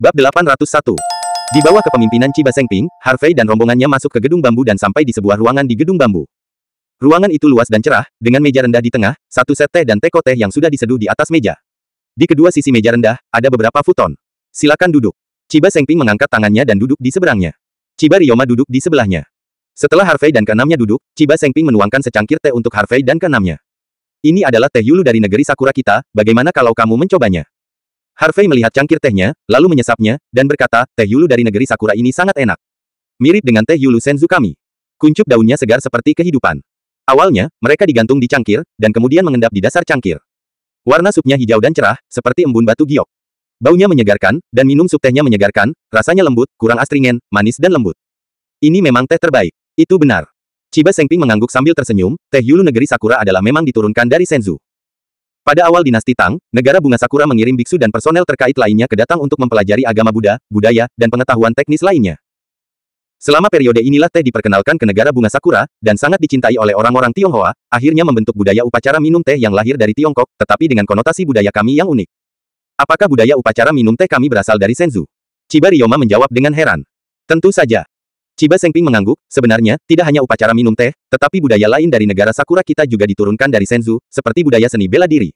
Bab 801. Di bawah kepemimpinan Chiba Sengping, Harvey dan rombongannya masuk ke gedung bambu dan sampai di sebuah ruangan di gedung bambu. Ruangan itu luas dan cerah, dengan meja rendah di tengah, satu set teh dan teko teh yang sudah diseduh di atas meja. Di kedua sisi meja rendah, ada beberapa futon. Silakan duduk. Chiba Sengping mengangkat tangannya dan duduk di seberangnya. Chiba Ryoma duduk di sebelahnya. Setelah Harvey dan keenamnya duduk, Chiba Sengping menuangkan secangkir teh untuk Harvey dan keenamnya. Ini adalah teh yulu dari negeri Sakura kita, bagaimana kalau kamu mencobanya? Harvey melihat cangkir tehnya, lalu menyesapnya, dan berkata, teh yulu dari negeri Sakura ini sangat enak. Mirip dengan teh yulu senzu kami. Kuncup daunnya segar seperti kehidupan. Awalnya, mereka digantung di cangkir, dan kemudian mengendap di dasar cangkir. Warna supnya hijau dan cerah, seperti embun batu giok. Baunya menyegarkan, dan minum sup tehnya menyegarkan, rasanya lembut, kurang astringen, manis dan lembut. Ini memang teh terbaik. Itu benar. Chiba Sengping mengangguk sambil tersenyum, teh yulu negeri Sakura adalah memang diturunkan dari senzu. Pada awal dinasti Tang, negara bunga Sakura mengirim biksu dan personel terkait lainnya ke datang untuk mempelajari agama Buddha, budaya, dan pengetahuan teknis lainnya. Selama periode inilah teh diperkenalkan ke negara bunga Sakura, dan sangat dicintai oleh orang-orang Tionghoa, akhirnya membentuk budaya upacara minum teh yang lahir dari Tiongkok, tetapi dengan konotasi budaya kami yang unik. Apakah budaya upacara minum teh kami berasal dari senzu? Chiba Ryoma menjawab dengan heran. Tentu saja. Chiba Sengping mengangguk, sebenarnya, tidak hanya upacara minum teh, tetapi budaya lain dari negara Sakura kita juga diturunkan dari senzu, seperti budaya seni bela diri.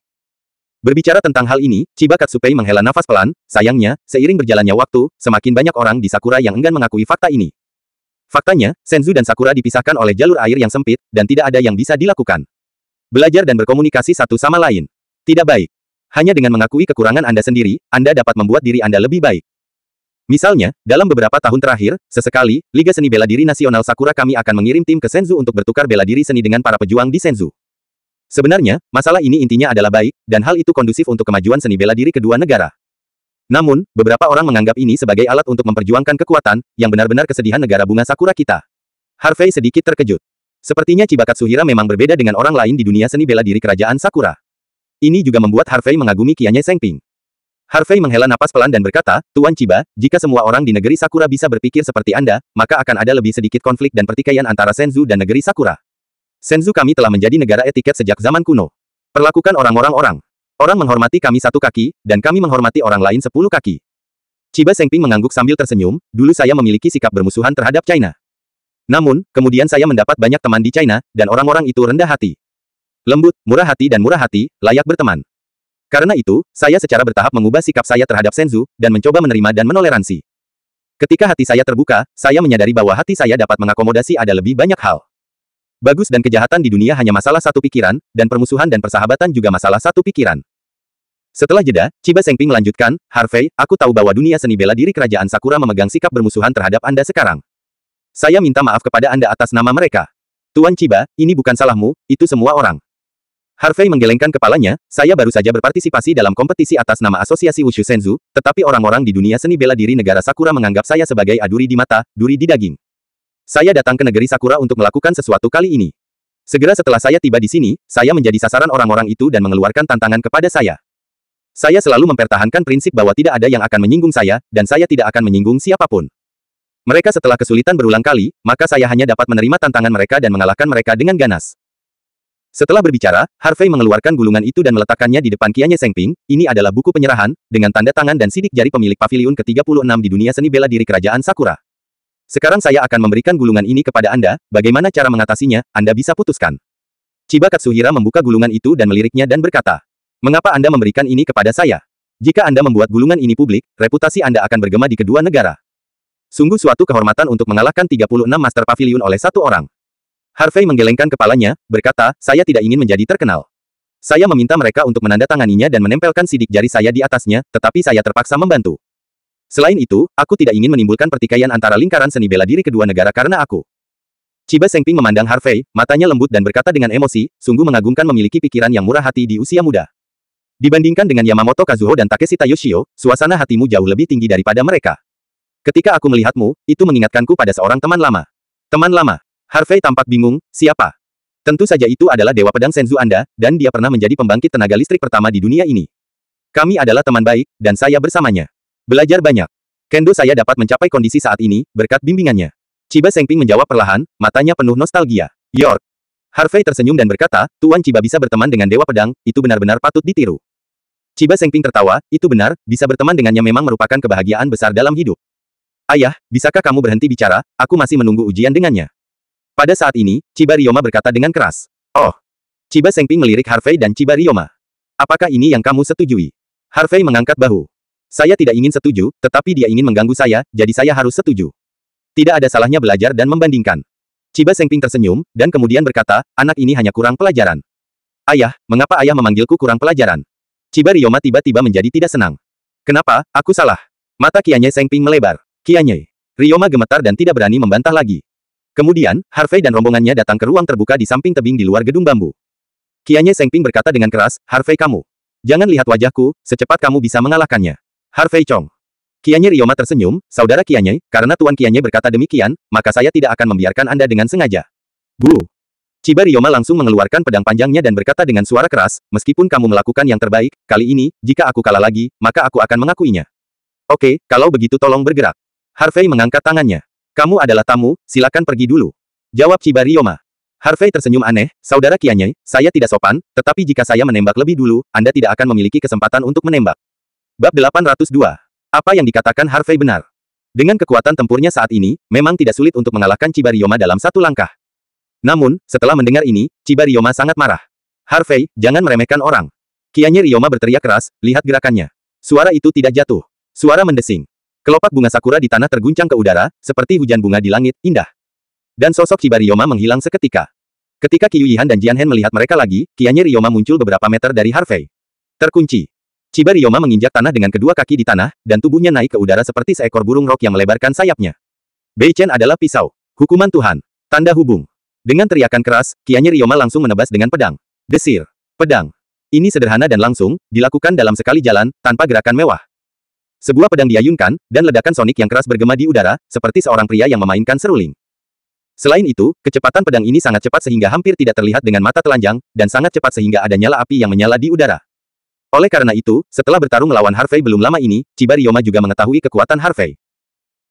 Berbicara tentang hal ini, Chiba Katsupei menghela nafas pelan, sayangnya, seiring berjalannya waktu, semakin banyak orang di Sakura yang enggan mengakui fakta ini. Faktanya, senzu dan Sakura dipisahkan oleh jalur air yang sempit, dan tidak ada yang bisa dilakukan. Belajar dan berkomunikasi satu sama lain. Tidak baik. Hanya dengan mengakui kekurangan Anda sendiri, Anda dapat membuat diri Anda lebih baik. Misalnya, dalam beberapa tahun terakhir, sesekali, Liga Seni Bela Diri Nasional Sakura kami akan mengirim tim ke Senzu untuk bertukar bela diri seni dengan para pejuang di Senzu. Sebenarnya, masalah ini intinya adalah baik, dan hal itu kondusif untuk kemajuan seni bela diri kedua negara. Namun, beberapa orang menganggap ini sebagai alat untuk memperjuangkan kekuatan, yang benar-benar kesedihan negara bunga Sakura kita. Harvey sedikit terkejut. Sepertinya Chiba Katsuhira memang berbeda dengan orang lain di dunia seni bela diri kerajaan Sakura. Ini juga membuat Harvey mengagumi kianya Sengping. Harvey menghela napas pelan dan berkata, Tuan Chiba, jika semua orang di negeri Sakura bisa berpikir seperti Anda, maka akan ada lebih sedikit konflik dan pertikaian antara Senzu dan negeri Sakura. Senzu kami telah menjadi negara etiket sejak zaman kuno. Perlakukan orang. Orang menghormati kami satu kaki, dan kami menghormati orang lain 10 kaki. Chiba Sengping mengangguk sambil tersenyum, dulu saya memiliki sikap bermusuhan terhadap China. Namun, kemudian saya mendapat banyak teman di China, dan orang-orang itu rendah hati. Lembut, murah hati, layak berteman. Karena itu, saya secara bertahap mengubah sikap saya terhadap Senzu, dan mencoba menerima dan menoleransi. Ketika hati saya terbuka, saya menyadari bahwa hati saya dapat mengakomodasi ada lebih banyak hal. Bagus dan kejahatan di dunia hanya masalah satu pikiran, dan permusuhan dan persahabatan juga masalah satu pikiran. Setelah jeda, Chiba Sengping melanjutkan, Harvey, aku tahu bahwa dunia seni bela diri kerajaan Sakura memegang sikap bermusuhan terhadap Anda sekarang. Saya minta maaf kepada Anda atas nama mereka. Tuan Chiba, ini bukan salahmu, itu semua orang. Harvey menggelengkan kepalanya, saya baru saja berpartisipasi dalam kompetisi atas nama Asosiasi Wushu Senzu, tetapi orang-orang di dunia seni bela diri negara Sakura menganggap saya sebagai aduri di mata, duri di daging. Saya datang ke negeri Sakura untuk melakukan sesuatu kali ini. Segera setelah saya tiba di sini, saya menjadi sasaran orang-orang itu dan mengeluarkan tantangan kepada saya. Saya selalu mempertahankan prinsip bahwa tidak ada yang akan menyinggung saya, dan saya tidak akan menyinggung siapapun. Mereka setelah kesulitan berulang kali, maka saya hanya dapat menerima tantangan mereka dan mengalahkan mereka dengan ganas. Setelah berbicara, Harvey mengeluarkan gulungan itu dan meletakkannya di depan kianya Sengping. Ini adalah buku penyerahan, dengan tanda tangan dan sidik jari pemilik paviliun ke-36 di dunia seni bela diri kerajaan Sakura. Sekarang saya akan memberikan gulungan ini kepada Anda, bagaimana cara mengatasinya, Anda bisa putuskan. Chiba Katsuhira membuka gulungan itu dan meliriknya dan berkata, mengapa Anda memberikan ini kepada saya? Jika Anda membuat gulungan ini publik, reputasi Anda akan bergema di kedua negara. Sungguh suatu kehormatan untuk mengalahkan 36 master paviliun oleh satu orang. Harvey menggelengkan kepalanya, berkata, saya tidak ingin menjadi terkenal. Saya meminta mereka untuk menandatanganinya dan menempelkan sidik jari saya di atasnya, tetapi saya terpaksa membantu. Selain itu, aku tidak ingin menimbulkan pertikaian antara lingkaran seni bela diri kedua negara karena aku. Chiba Sengping memandang Harvey, matanya lembut dan berkata dengan emosi, sungguh mengagumkan memiliki pikiran yang murah hati di usia muda. Dibandingkan dengan Yamamoto Kazuho dan Takeshita Yoshio, suasana hatimu jauh lebih tinggi daripada mereka. Ketika aku melihatmu, itu mengingatkanku pada seorang teman lama. Teman lama. Harvey tampak bingung, siapa? Tentu saja itu adalah Dewa Pedang Senzu Anda, dan dia pernah menjadi pembangkit tenaga listrik pertama di dunia ini. Kami adalah teman baik, dan saya bersamanya. Belajar banyak. Kendo saya dapat mencapai kondisi saat ini, berkat bimbingannya. Chiba Sengping menjawab perlahan, matanya penuh nostalgia. York. Harvey tersenyum dan berkata, Tuan Chiba bisa berteman dengan Dewa Pedang, itu benar-benar patut ditiru. Chiba Sengping tertawa, itu benar, bisa berteman dengannya memang merupakan kebahagiaan besar dalam hidup. Ayah, bisakah kamu berhenti bicara, aku masih menunggu ujian dengannya. Pada saat ini, Chiba Ryoma berkata dengan keras. Oh. Chiba Sengping melirik Harvey dan Chiba Ryoma. Apakah ini yang kamu setujui? Harvey mengangkat bahu. Saya tidak ingin setuju, tetapi dia ingin mengganggu saya, jadi saya harus setuju. Tidak ada salahnya belajar dan membandingkan. Chiba Sengping tersenyum, dan kemudian berkata, anak ini hanya kurang pelajaran. Ayah, mengapa ayah memanggilku kurang pelajaran? Chiba Ryoma tiba-tiba menjadi tidak senang. Kenapa, aku salah? Mata Kianye Sengping melebar. Kianye. Ryoma gemetar dan tidak berani membantah lagi. Kemudian, Harvey dan rombongannya datang ke ruang terbuka di samping tebing di luar gedung bambu. Kianye Sengping berkata dengan keras, Harvey kamu. Jangan lihat wajahku, secepat kamu bisa mengalahkannya. Harvey Chong. Kianye Ryoma tersenyum, saudara Kianye, karena Tuan Kianye berkata demikian, maka saya tidak akan membiarkan Anda dengan sengaja. Bu. Chiba Ryoma langsung mengeluarkan pedang panjangnya dan berkata dengan suara keras, meskipun kamu melakukan yang terbaik, kali ini, jika aku kalah lagi, maka aku akan mengakuinya. Oke, kalau begitu tolong bergerak. Harvey mengangkat tangannya. Kamu adalah tamu, silakan pergi dulu. Jawab Chiba Ryoma. Harvey tersenyum aneh, saudara Kianye, saya tidak sopan, tetapi jika saya menembak lebih dulu, Anda tidak akan memiliki kesempatan untuk menembak. Bab 802. Apa yang dikatakan Harvey benar. Dengan kekuatan tempurnya saat ini, memang tidak sulit untuk mengalahkan Chiba Ryoma dalam satu langkah. Namun, setelah mendengar ini, Chiba Ryoma sangat marah. Harvey, jangan meremehkan orang. Kianye Ryoma berteriak keras, lihat gerakannya. Suara itu tidak jatuh. Suara mendesing. Kelopak bunga sakura di tanah terguncang ke udara, seperti hujan bunga di langit, indah. Dan sosok Chiba Ryoma menghilang seketika. Ketika Qiyu Yihan dan Jian Hen melihat mereka lagi, Kianye Ryoma muncul beberapa meter dari Harvey. Terkunci. Chiba Ryoma menginjak tanah dengan kedua kaki di tanah, dan tubuhnya naik ke udara seperti seekor burung rok yang melebarkan sayapnya. Bei Chen adalah pisau. Hukuman Tuhan. Tanda hubung. Dengan teriakan keras, Kianye Ryoma langsung menebas dengan pedang. Desir. Pedang. Ini sederhana dan langsung, dilakukan dalam sekali jalan, tanpa gerakan mewah. Sebuah pedang diayunkan, dan ledakan sonik yang keras bergema di udara, seperti seorang pria yang memainkan seruling. Selain itu, kecepatan pedang ini sangat cepat sehingga hampir tidak terlihat dengan mata telanjang, dan sangat cepat sehingga ada nyala api yang menyala di udara. Oleh karena itu, setelah bertarung melawan Harvey belum lama ini, Chiba Ryoma juga mengetahui kekuatan Harvey.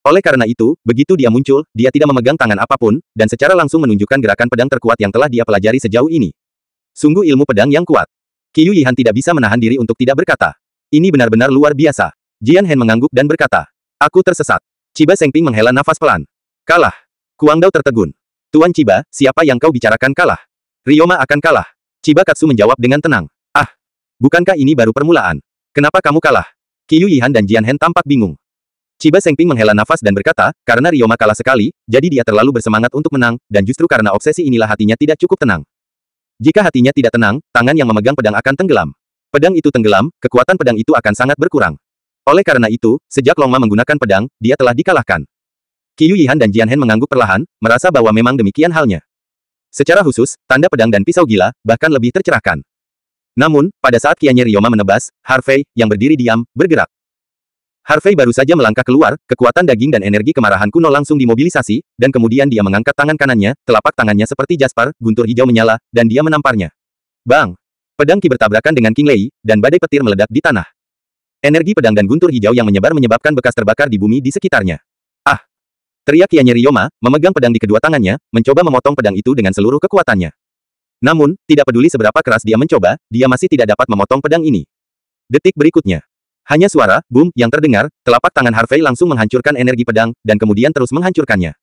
Oleh karena itu, begitu dia muncul, dia tidak memegang tangan apapun, dan secara langsung menunjukkan gerakan pedang terkuat yang telah dia pelajari sejauh ini. Sungguh ilmu pedang yang kuat. Qiyu Yihan tidak bisa menahan diri untuk tidak berkata. Ini benar-benar luar biasa. Jian Hen mengangguk dan berkata. Aku tersesat. Chiba Sengping menghela nafas pelan. Kalah. Kuang Dao tertegun. Tuan Chiba, siapa yang kau bicarakan kalah? Ryoma akan kalah. Chiba Katsu menjawab dengan tenang. Ah, bukankah ini baru permulaan? Kenapa kamu kalah? Qiyu Yihan dan Jian Hen tampak bingung. Chiba Sengping menghela nafas dan berkata, karena Ryoma kalah sekali, jadi dia terlalu bersemangat untuk menang, dan justru karena obsesi inilah hatinya tidak cukup tenang. Jika hatinya tidak tenang, tangan yang memegang pedang akan tenggelam. Pedang itu tenggelam, kekuatan pedang itu akan sangat berkurang. Oleh karena itu, sejak Long Ma menggunakan pedang, dia telah dikalahkan. Qiyu Yihan dan Jian Hen mengangguk perlahan, merasa bahwa memang demikian halnya. Secara khusus, tanda pedang dan pisau gila, bahkan lebih tercerahkan. Namun, pada saat Kianye Ryoma menebas, Harvey, yang berdiri diam, bergerak. Harvey baru saja melangkah keluar, kekuatan daging dan energi kemarahan kuno langsung dimobilisasi, dan kemudian dia mengangkat tangan kanannya, telapak tangannya seperti jasper, guntur hijau menyala, dan dia menamparnya. Bang! Pedang Qi bertabrakan dengan King Lei, dan badai petir meledak di tanah. Energi pedang dan guntur hijau yang menyebar menyebabkan bekas terbakar di bumi di sekitarnya. Ah! Teriak Kianye Ryoma, memegang pedang di kedua tangannya, mencoba memotong pedang itu dengan seluruh kekuatannya. Namun, tidak peduli seberapa keras dia mencoba, dia masih tidak dapat memotong pedang ini. Detik berikutnya. Hanya suara, boom, yang terdengar, telapak tangan Harvey langsung menghancurkan energi pedang, dan kemudian terus menghancurkannya.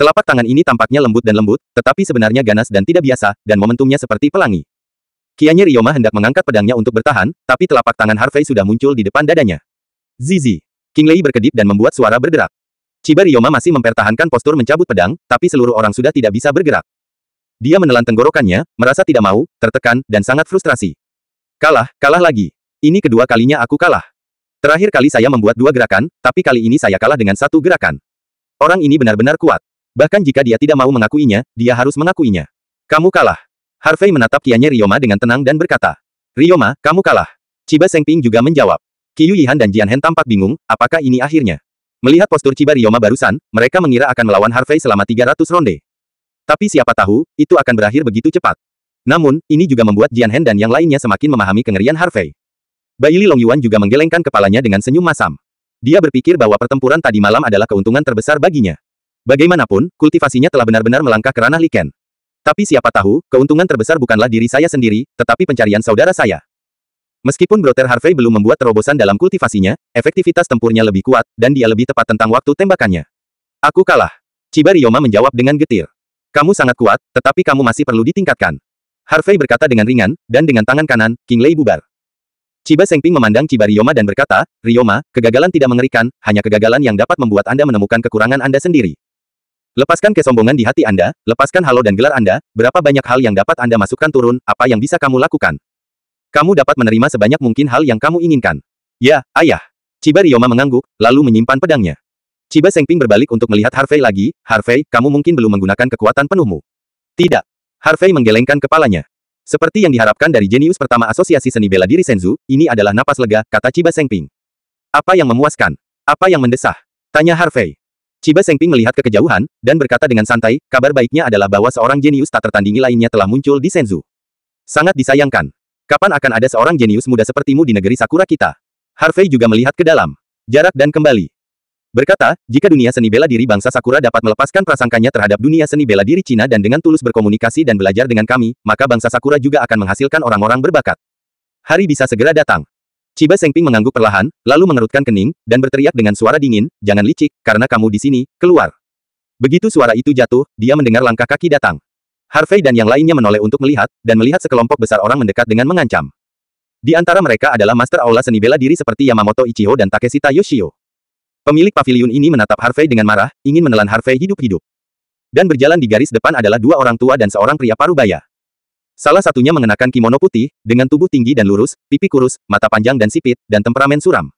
Telapak tangan ini tampaknya lembut dan lembut, tetapi sebenarnya ganas dan tidak biasa, dan momentumnya seperti pelangi. Kianye Ryoma hendak mengangkat pedangnya untuk bertahan, tapi telapak tangan Harvey sudah muncul di depan dadanya. Zizi. King Lei berkedip dan membuat suara berderak. Chiba Ryoma masih mempertahankan postur mencabut pedang, tapi seluruh orang sudah tidak bisa bergerak. Dia menelan tenggorokannya, merasa tidak mau, tertekan, dan sangat frustrasi. Kalah lagi. Ini kedua kalinya aku kalah. Terakhir kali saya membuat 2 gerakan, tapi kali ini saya kalah dengan 1 gerakan. Orang ini benar-benar kuat. Bahkan jika dia tidak mau mengakuinya, dia harus mengakuinya. Kamu kalah. Harvey menatap Kianye Ryoma dengan tenang dan berkata. Ryoma, kamu kalah. Chiba Sengping juga menjawab. Qiyu Yihan dan Jian Hen tampak bingung, apakah ini akhirnya? Melihat postur Chiba Ryoma barusan, mereka mengira akan melawan Harvey selama 300 ronde. Tapi siapa tahu, itu akan berakhir begitu cepat. Namun, ini juga membuat Jian Hen dan yang lainnya semakin memahami kengerian Harvey. Baili Long Yuan juga menggelengkan kepalanya dengan senyum masam. Dia berpikir bahwa pertempuran tadi malam adalah keuntungan terbesar baginya. Bagaimanapun, kultivasinya telah benar-benar melangkah ke ranah Li Ken. Tapi siapa tahu, keuntungan terbesar bukanlah diri saya sendiri, tetapi pencarian saudara saya. Meskipun Brother Harvey belum membuat terobosan dalam kultivasinya, efektivitas tempurnya lebih kuat, dan dia lebih tepat tentang waktu tembakannya. Aku kalah. Chiba Ryoma menjawab dengan getir. Kamu sangat kuat, tetapi kamu masih perlu ditingkatkan. Harvey berkata dengan ringan, dan dengan tangan kanan, King Lei bubar. Chiba Sengping memandang Chiba Ryoma dan berkata, Ryoma, kegagalan tidak mengerikan, hanya kegagalan yang dapat membuat Anda menemukan kekurangan Anda sendiri. Lepaskan kesombongan di hati Anda, lepaskan halo dan gelar Anda, berapa banyak hal yang dapat Anda masukkan turun, apa yang bisa kamu lakukan. Kamu dapat menerima sebanyak mungkin hal yang kamu inginkan. Ya, ayah. Chiba Ryoma mengangguk, lalu menyimpan pedangnya. Chiba Sengping berbalik untuk melihat Harvey lagi. Harvey, kamu mungkin belum menggunakan kekuatan penuhmu. Tidak. Harvey menggelengkan kepalanya. Seperti yang diharapkan dari jenius pertama Asosiasi Seni Bela Diri Senzu, ini adalah napas lega, kata Chiba Sengping. Apa yang memuaskan? Apa yang mendesah? Tanya Harvey. Chiba Sengping melihat ke kejauhan, dan berkata dengan santai, kabar baiknya adalah bahwa seorang jenius tak tertandingi lainnya telah muncul di Senzu. Sangat disayangkan. Kapan akan ada seorang jenius muda sepertimu di negeri Sakura kita? Harvey juga melihat ke dalam. Jarak dan kembali. Berkata, jika dunia seni bela diri bangsa Sakura dapat melepaskan prasangkanya terhadap dunia seni bela diri Cina dan dengan tulus berkomunikasi dan belajar dengan kami, maka bangsa Sakura juga akan menghasilkan orang-orang berbakat. Hari bisa segera datang. Chiba Sengping mengangguk perlahan, lalu mengerutkan kening, dan berteriak dengan suara dingin, jangan licik, karena kamu di sini, keluar. Begitu suara itu jatuh, dia mendengar langkah kaki datang. Harvey dan yang lainnya menoleh untuk melihat, dan melihat sekelompok besar orang mendekat dengan mengancam. Di antara mereka adalah Master Aula Seni Bela Diri seperti Yamamoto Ichiho dan Takeshita Yoshio. Pemilik paviliun ini menatap Harvey dengan marah, ingin menelan Harvey hidup-hidup. Dan berjalan di garis depan adalah dua orang tua dan seorang pria parubaya. Salah satunya mengenakan kimono putih, dengan tubuh tinggi dan lurus, pipi kurus, mata panjang dan sipit, dan temperamen suram.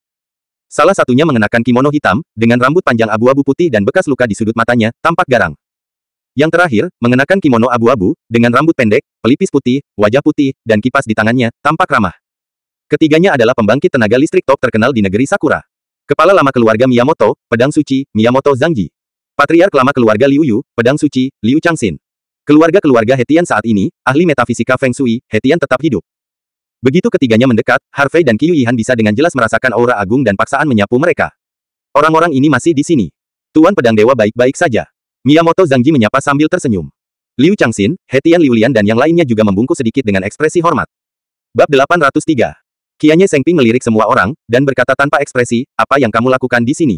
Salah satunya mengenakan kimono hitam, dengan rambut panjang abu-abu putih dan bekas luka di sudut matanya, tampak garang. Yang terakhir, mengenakan kimono abu-abu, dengan rambut pendek, pelipis putih, wajah putih, dan kipas di tangannya, tampak ramah. Ketiganya adalah pembangkit tenaga listrik top terkenal di negeri Sakura. Kepala lama keluarga Miyamoto, pedang suci, Miyamoto Zangji. Patriark lama keluarga Liu Yu, pedang suci, Liu Changxin. Keluarga-keluarga Hetian saat ini, ahli metafisika Feng Shui, Hetian tetap hidup. Begitu ketiganya mendekat, Harvey dan Qiu Yihan bisa dengan jelas merasakan aura agung dan paksaan menyapu mereka. Orang-orang ini masih di sini. Tuan Pedang Dewa baik-baik saja. Miyamoto Zangji menyapa sambil tersenyum. Liu Changxin, Hetian Liulian dan yang lainnya juga membungkuk sedikit dengan ekspresi hormat. Bab 803. Qianye Sengping melirik semua orang, dan berkata tanpa ekspresi, apa yang kamu lakukan di sini?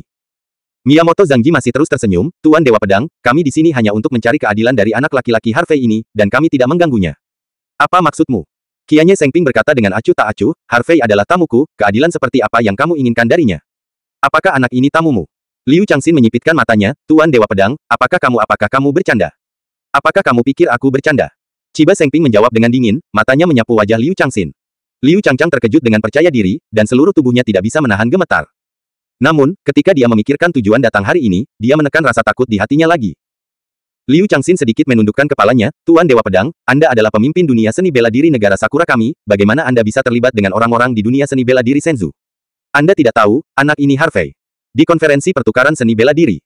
Miyamoto Zangji masih terus tersenyum, Tuan Dewa Pedang, kami di sini hanya untuk mencari keadilan dari anak laki-laki Harvey ini, dan kami tidak mengganggunya. Apa maksudmu? Qianye Sengping berkata dengan acuh tak acuh, Harvey adalah tamuku, keadilan seperti apa yang kamu inginkan darinya? Apakah anak ini tamumu? Liu Changxin menyipitkan matanya, Tuan Dewa Pedang, apakah kamu bercanda? Apakah kamu pikir aku bercanda? Chiba Sengping menjawab dengan dingin, matanya menyapu wajah Liu Changxin. Liu Changchang terkejut dengan percaya diri, dan seluruh tubuhnya tidak bisa menahan gemetar. Namun, ketika dia memikirkan tujuan datang hari ini, dia menekan rasa takut di hatinya lagi. Liu Changxin sedikit menundukkan kepalanya, Tuan Dewa Pedang, Anda adalah pemimpin dunia seni bela diri negara Sakura kami, bagaimana Anda bisa terlibat dengan orang-orang di dunia seni bela diri Senzu? Anda tidak tahu, anak ini Harvey. Di konferensi pertukaran seni bela diri.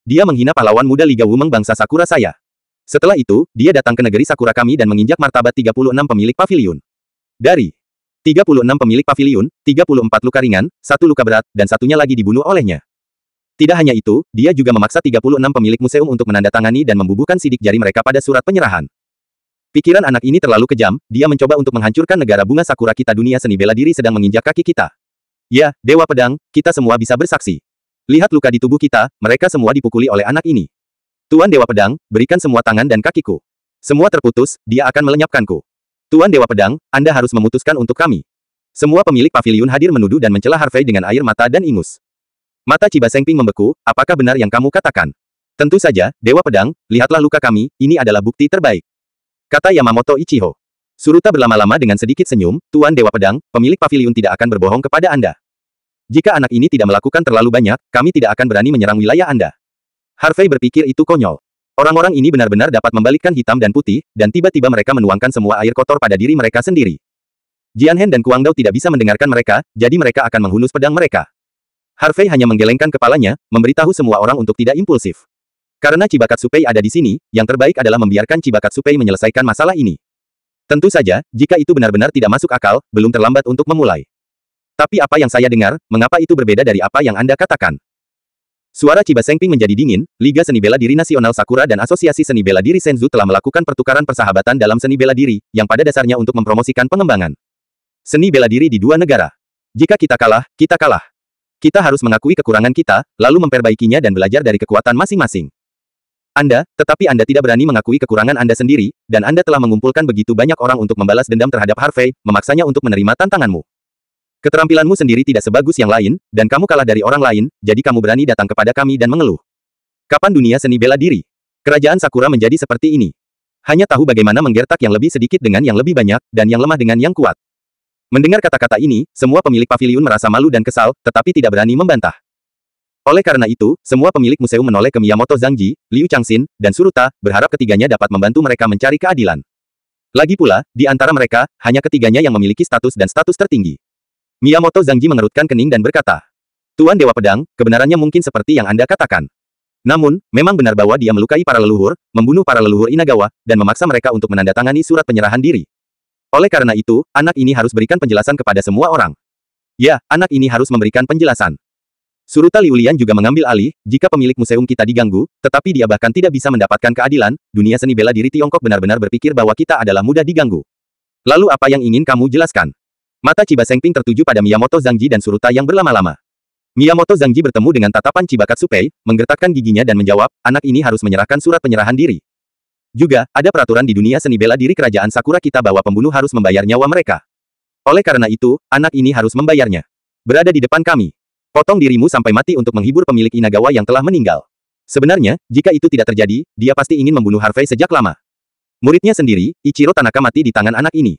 Dia menghina pahlawan muda Liga Wumeng bangsa Sakura saya. Setelah itu, dia datang ke negeri Sakura kami dan menginjak martabat 36 pemilik paviliun. Dari 36 pemilik paviliun, 34 luka ringan, 1 luka berat, dan satunya lagi dibunuh olehnya. Tidak hanya itu, dia juga memaksa 36 pemilik museum untuk menandatangani dan membubuhkan sidik jari mereka pada surat penyerahan. Pikiran anak ini terlalu kejam, dia mencoba untuk menghancurkan negara bunga Sakura kita. Dunia seni bela diri sedang menginjak kaki kita. Ya, Dewa Pedang, kita semua bisa bersaksi. Lihat luka di tubuh kita, mereka semua dipukuli oleh anak ini. Tuan Dewa Pedang, berikan semua tangan dan kakiku. Semua terputus, dia akan melenyapkanku. Tuan Dewa Pedang, Anda harus memutuskan untuk kami. Semua pemilik paviliun hadir menuduh dan mencela Harvey dengan air mata dan ingus. Mata Chiba Sengping membeku, apakah benar yang kamu katakan? Tentu saja, Dewa Pedang, lihatlah luka kami, ini adalah bukti terbaik. Kata Yamamoto Ichiho. Suruta berlama-lama dengan sedikit senyum, Tuan Dewa Pedang, pemilik paviliun tidak akan berbohong kepada Anda. Jika anak ini tidak melakukan terlalu banyak, kami tidak akan berani menyerang wilayah Anda. Harvey berpikir itu konyol. Orang-orang ini benar-benar dapat membalikkan hitam dan putih, dan tiba-tiba mereka menuangkan semua air kotor pada diri mereka sendiri. Jianhen dan Kuang Dao tidak bisa mendengarkan mereka, jadi mereka akan menghunus pedang mereka. Harvey hanya menggelengkan kepalanya, memberitahu semua orang untuk tidak impulsif. Karena Chibakatsupei ada di sini, yang terbaik adalah membiarkan Chibakatsupei menyelesaikan masalah ini. Tentu saja, jika itu benar-benar tidak masuk akal, belum terlambat untuk memulai. Tapi apa yang saya dengar, mengapa itu berbeda dari apa yang Anda katakan? Suara Chiba Sengping menjadi dingin, Liga Seni Bela Diri Nasional Sakura dan Asosiasi Seni Bela Diri Senzu telah melakukan pertukaran persahabatan dalam seni bela diri, yang pada dasarnya untuk mempromosikan pengembangan. Seni bela diri di dua negara. Jika kita kalah, kita kalah. Kita harus mengakui kekurangan kita, lalu memperbaikinya dan belajar dari kekuatan masing-masing. Tetapi Anda tidak berani mengakui kekurangan Anda sendiri, dan Anda telah mengumpulkan begitu banyak orang untuk membalas dendam terhadap Harvey, memaksanya untuk menerima tantanganmu. Keterampilanmu sendiri tidak sebagus yang lain, dan kamu kalah dari orang lain, jadi kamu berani datang kepada kami dan mengeluh. Kapan dunia seni bela diri? Kerajaan Sakura menjadi seperti ini. Hanya tahu bagaimana menggertak yang lebih sedikit dengan yang lebih banyak, dan yang lemah dengan yang kuat. Mendengar kata-kata ini, semua pemilik paviliun merasa malu dan kesal, tetapi tidak berani membantah. Oleh karena itu, semua pemilik museum menoleh ke Miyamoto Zhangji, Liu Changxin, dan Suruta, berharap ketiganya dapat membantu mereka mencari keadilan. Lagi pula, di antara mereka, hanya ketiganya yang memiliki status dan status tertinggi. Miyamoto Zhangji mengerutkan kening dan berkata, Tuan Dewa Pedang, kebenarannya mungkin seperti yang Anda katakan. Namun, memang benar bahwa dia melukai para leluhur, membunuh para leluhur Inagawa, dan memaksa mereka untuk menandatangani surat penyerahan diri. Oleh karena itu, anak ini harus berikan penjelasan kepada semua orang. Ya, anak ini harus memberikan penjelasan. Suruta Liulian juga mengambil alih, jika pemilik museum kita diganggu, tetapi dia bahkan tidak bisa mendapatkan keadilan, dunia seni bela diri Tiongkok benar-benar berpikir bahwa kita adalah mudah diganggu. Lalu apa yang ingin kamu jelaskan? Mata Chiba Sengping tertuju pada Miyamoto Zhangji dan Suruta yang berlama-lama. Miyamoto Zhangji bertemu dengan tatapan Chiba Katsupei, menggertakkan giginya dan menjawab, anak ini harus menyerahkan surat penyerahan diri. Juga, ada peraturan di dunia seni bela diri kerajaan Sakura kita bahwa pembunuh harus membayar nyawa mereka. Oleh karena itu, anak ini harus membayarnya. Berada di depan kami. Potong dirimu sampai mati untuk menghibur pemilik Inagawa yang telah meninggal. Sebenarnya, jika itu tidak terjadi, dia pasti ingin membunuh Harvey sejak lama. Muridnya sendiri, Ichiro Tanaka mati di tangan anak ini.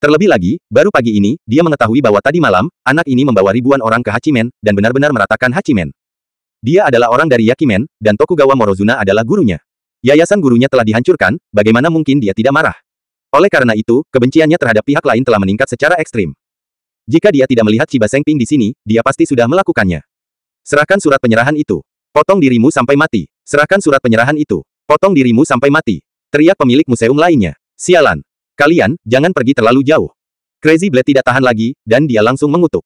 Terlebih lagi, baru pagi ini, dia mengetahui bahwa tadi malam, anak ini membawa ribuan orang ke Hachimen, dan benar-benar meratakan Hachimen. Dia adalah orang dari Yakimen, dan Tokugawa Morozuna adalah gurunya. Yayasan gurunya telah dihancurkan, bagaimana mungkin dia tidak marah? Oleh karena itu, kebenciannya terhadap pihak lain telah meningkat secara ekstrim. Jika dia tidak melihat Chiba Sengping di sini, dia pasti sudah melakukannya. Serahkan surat penyerahan itu. Potong dirimu sampai mati. Serahkan surat penyerahan itu. Potong dirimu sampai mati. Teriak pemilik museum lainnya. Sialan. Kalian, jangan pergi terlalu jauh. Crazy Blade tidak tahan lagi, dan dia langsung mengutuk.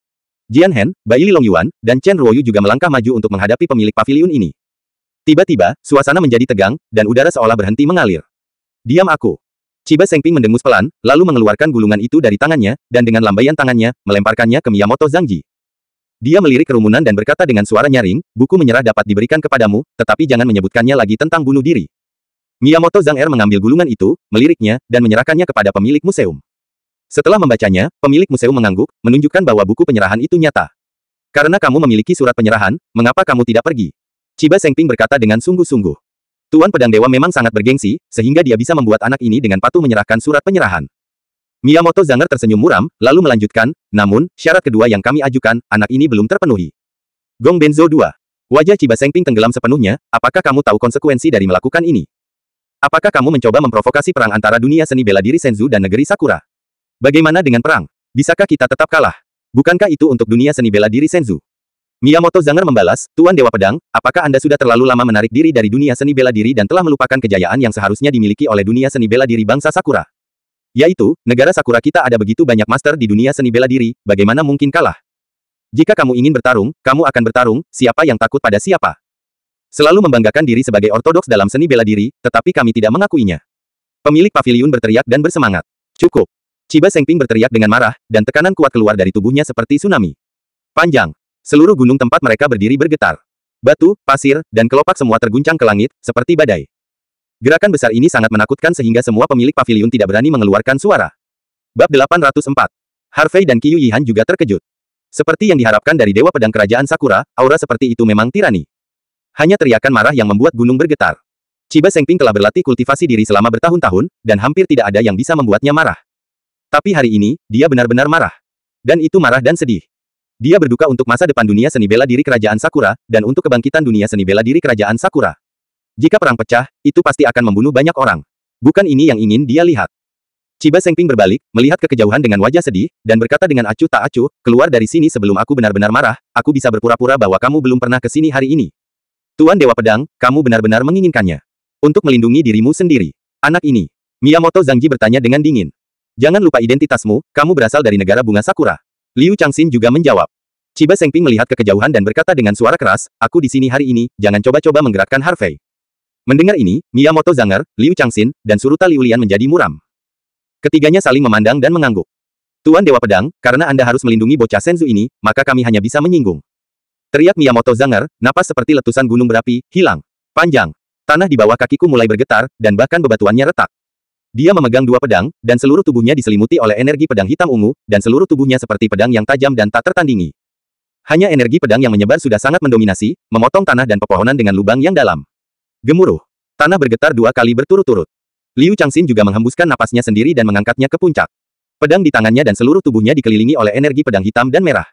Jian Hen, Bai Li Longyuan, dan Chen Ruoyu juga melangkah maju untuk menghadapi pemilik paviliun ini. Tiba-tiba, suasana menjadi tegang, dan udara seolah berhenti mengalir. Diam aku. Chiba Sengping mendengus pelan, lalu mengeluarkan gulungan itu dari tangannya, dan dengan lambaian tangannya, melemparkannya ke Miyamoto Zhangji. Dia melirik kerumunan dan berkata dengan suara nyaring, buku menyerah dapat diberikan kepadamu, tetapi jangan menyebutkannya lagi tentang bunuh diri. Miyamoto Zhang mengambil gulungan itu, meliriknya, dan menyerahkannya kepada pemilik museum. Setelah membacanya, pemilik museum mengangguk, menunjukkan bahwa buku penyerahan itu nyata. Karena kamu memiliki surat penyerahan, mengapa kamu tidak pergi? Chiba Sengping berkata dengan sungguh-sungguh. Tuan Pedang Dewa memang sangat bergengsi, sehingga dia bisa membuat anak ini dengan patuh menyerahkan surat penyerahan. Miyamoto Zhang tersenyum muram, lalu melanjutkan, namun, syarat kedua yang kami ajukan, anak ini belum terpenuhi. Gong Benzo 2. Wajah Chiba Sengping tenggelam sepenuhnya, apakah kamu tahu konsekuensi dari melakukan ini? Apakah kamu mencoba memprovokasi perang antara dunia seni bela diri Senzu dan negeri Sakura? Bagaimana dengan perang? Bisakah kita tetap kalah? Bukankah itu untuk dunia seni bela diri Senzu? Miyamoto Zhang membalas, Tuan Dewa Pedang, apakah Anda sudah terlalu lama menarik diri dari dunia seni bela diri dan telah melupakan kejayaan yang seharusnya dimiliki oleh dunia seni bela diri bangsa Sakura? Yaitu, negara Sakura kita ada begitu banyak master di dunia seni bela diri, bagaimana mungkin kalah? Jika kamu ingin bertarung, kamu akan bertarung, siapa yang takut pada siapa? Selalu membanggakan diri sebagai ortodoks dalam seni bela diri, tetapi kami tidak mengakuinya. Pemilik paviliun berteriak dan bersemangat. Cukup. Chiba Sengping berteriak dengan marah, dan tekanan kuat keluar dari tubuhnya seperti tsunami. Panjang. Seluruh gunung tempat mereka berdiri bergetar. Batu, pasir, dan kelopak semua terguncang ke langit, seperti badai. Gerakan besar ini sangat menakutkan sehingga semua pemilik paviliun tidak berani mengeluarkan suara. Bab 804. Harvey dan Qiyu Yihan juga terkejut. Seperti yang diharapkan dari Dewa Pedang Kerajaan Sakura, aura seperti itu memang tirani. Hanya teriakan marah yang membuat gunung bergetar. Chiba Sengping telah berlatih kultivasi diri selama bertahun-tahun, dan hampir tidak ada yang bisa membuatnya marah. Tapi hari ini, dia benar-benar marah. Dan itu marah dan sedih. Dia berduka untuk masa depan dunia seni bela diri Kerajaan Sakura, dan untuk kebangkitan dunia seni bela diri Kerajaan Sakura. Jika perang pecah, itu pasti akan membunuh banyak orang. Bukan ini yang ingin dia lihat. Chiba Sengping berbalik, melihat ke kejauhan dengan wajah sedih, dan berkata dengan acuh tak acuh, keluar dari sini sebelum aku benar-benar marah, aku bisa berpura-pura bahwa kamu belum pernah ke sini hari ini. Tuan Dewa Pedang, kamu benar-benar menginginkannya. Untuk melindungi dirimu sendiri. Anak ini. Miyamoto Zhangji bertanya dengan dingin. Jangan lupa identitasmu, kamu berasal dari negara bunga Sakura. Liu Changxin juga menjawab. Chiba Sengping melihat ke kejauhan dan berkata dengan suara keras, aku di sini hari ini, jangan coba-coba menggerakkan Harvey. Mendengar ini, Miyamoto Zhang, Liu Changxin, dan Suruta Liulian menjadi muram. Ketiganya saling memandang dan mengangguk. Tuan Dewa Pedang, karena Anda harus melindungi bocah Senzu ini, maka kami hanya bisa menyinggung. Teriak Miyamoto Zanger, napas seperti letusan gunung berapi, hilang. Panjang. Tanah di bawah kakiku mulai bergetar, dan bahkan bebatuannya retak. Dia memegang dua pedang, dan seluruh tubuhnya diselimuti oleh energi pedang hitam ungu, dan seluruh tubuhnya seperti pedang yang tajam dan tak tertandingi. Hanya energi pedang yang menyebar sudah sangat mendominasi, memotong tanah dan pepohonan dengan lubang yang dalam. Gemuruh. Tanah bergetar 2 kali berturut-turut. Liu Changxin juga menghembuskan napasnya sendiri dan mengangkatnya ke puncak. Pedang di tangannya dan seluruh tubuhnya dikelilingi oleh energi pedang hitam dan merah.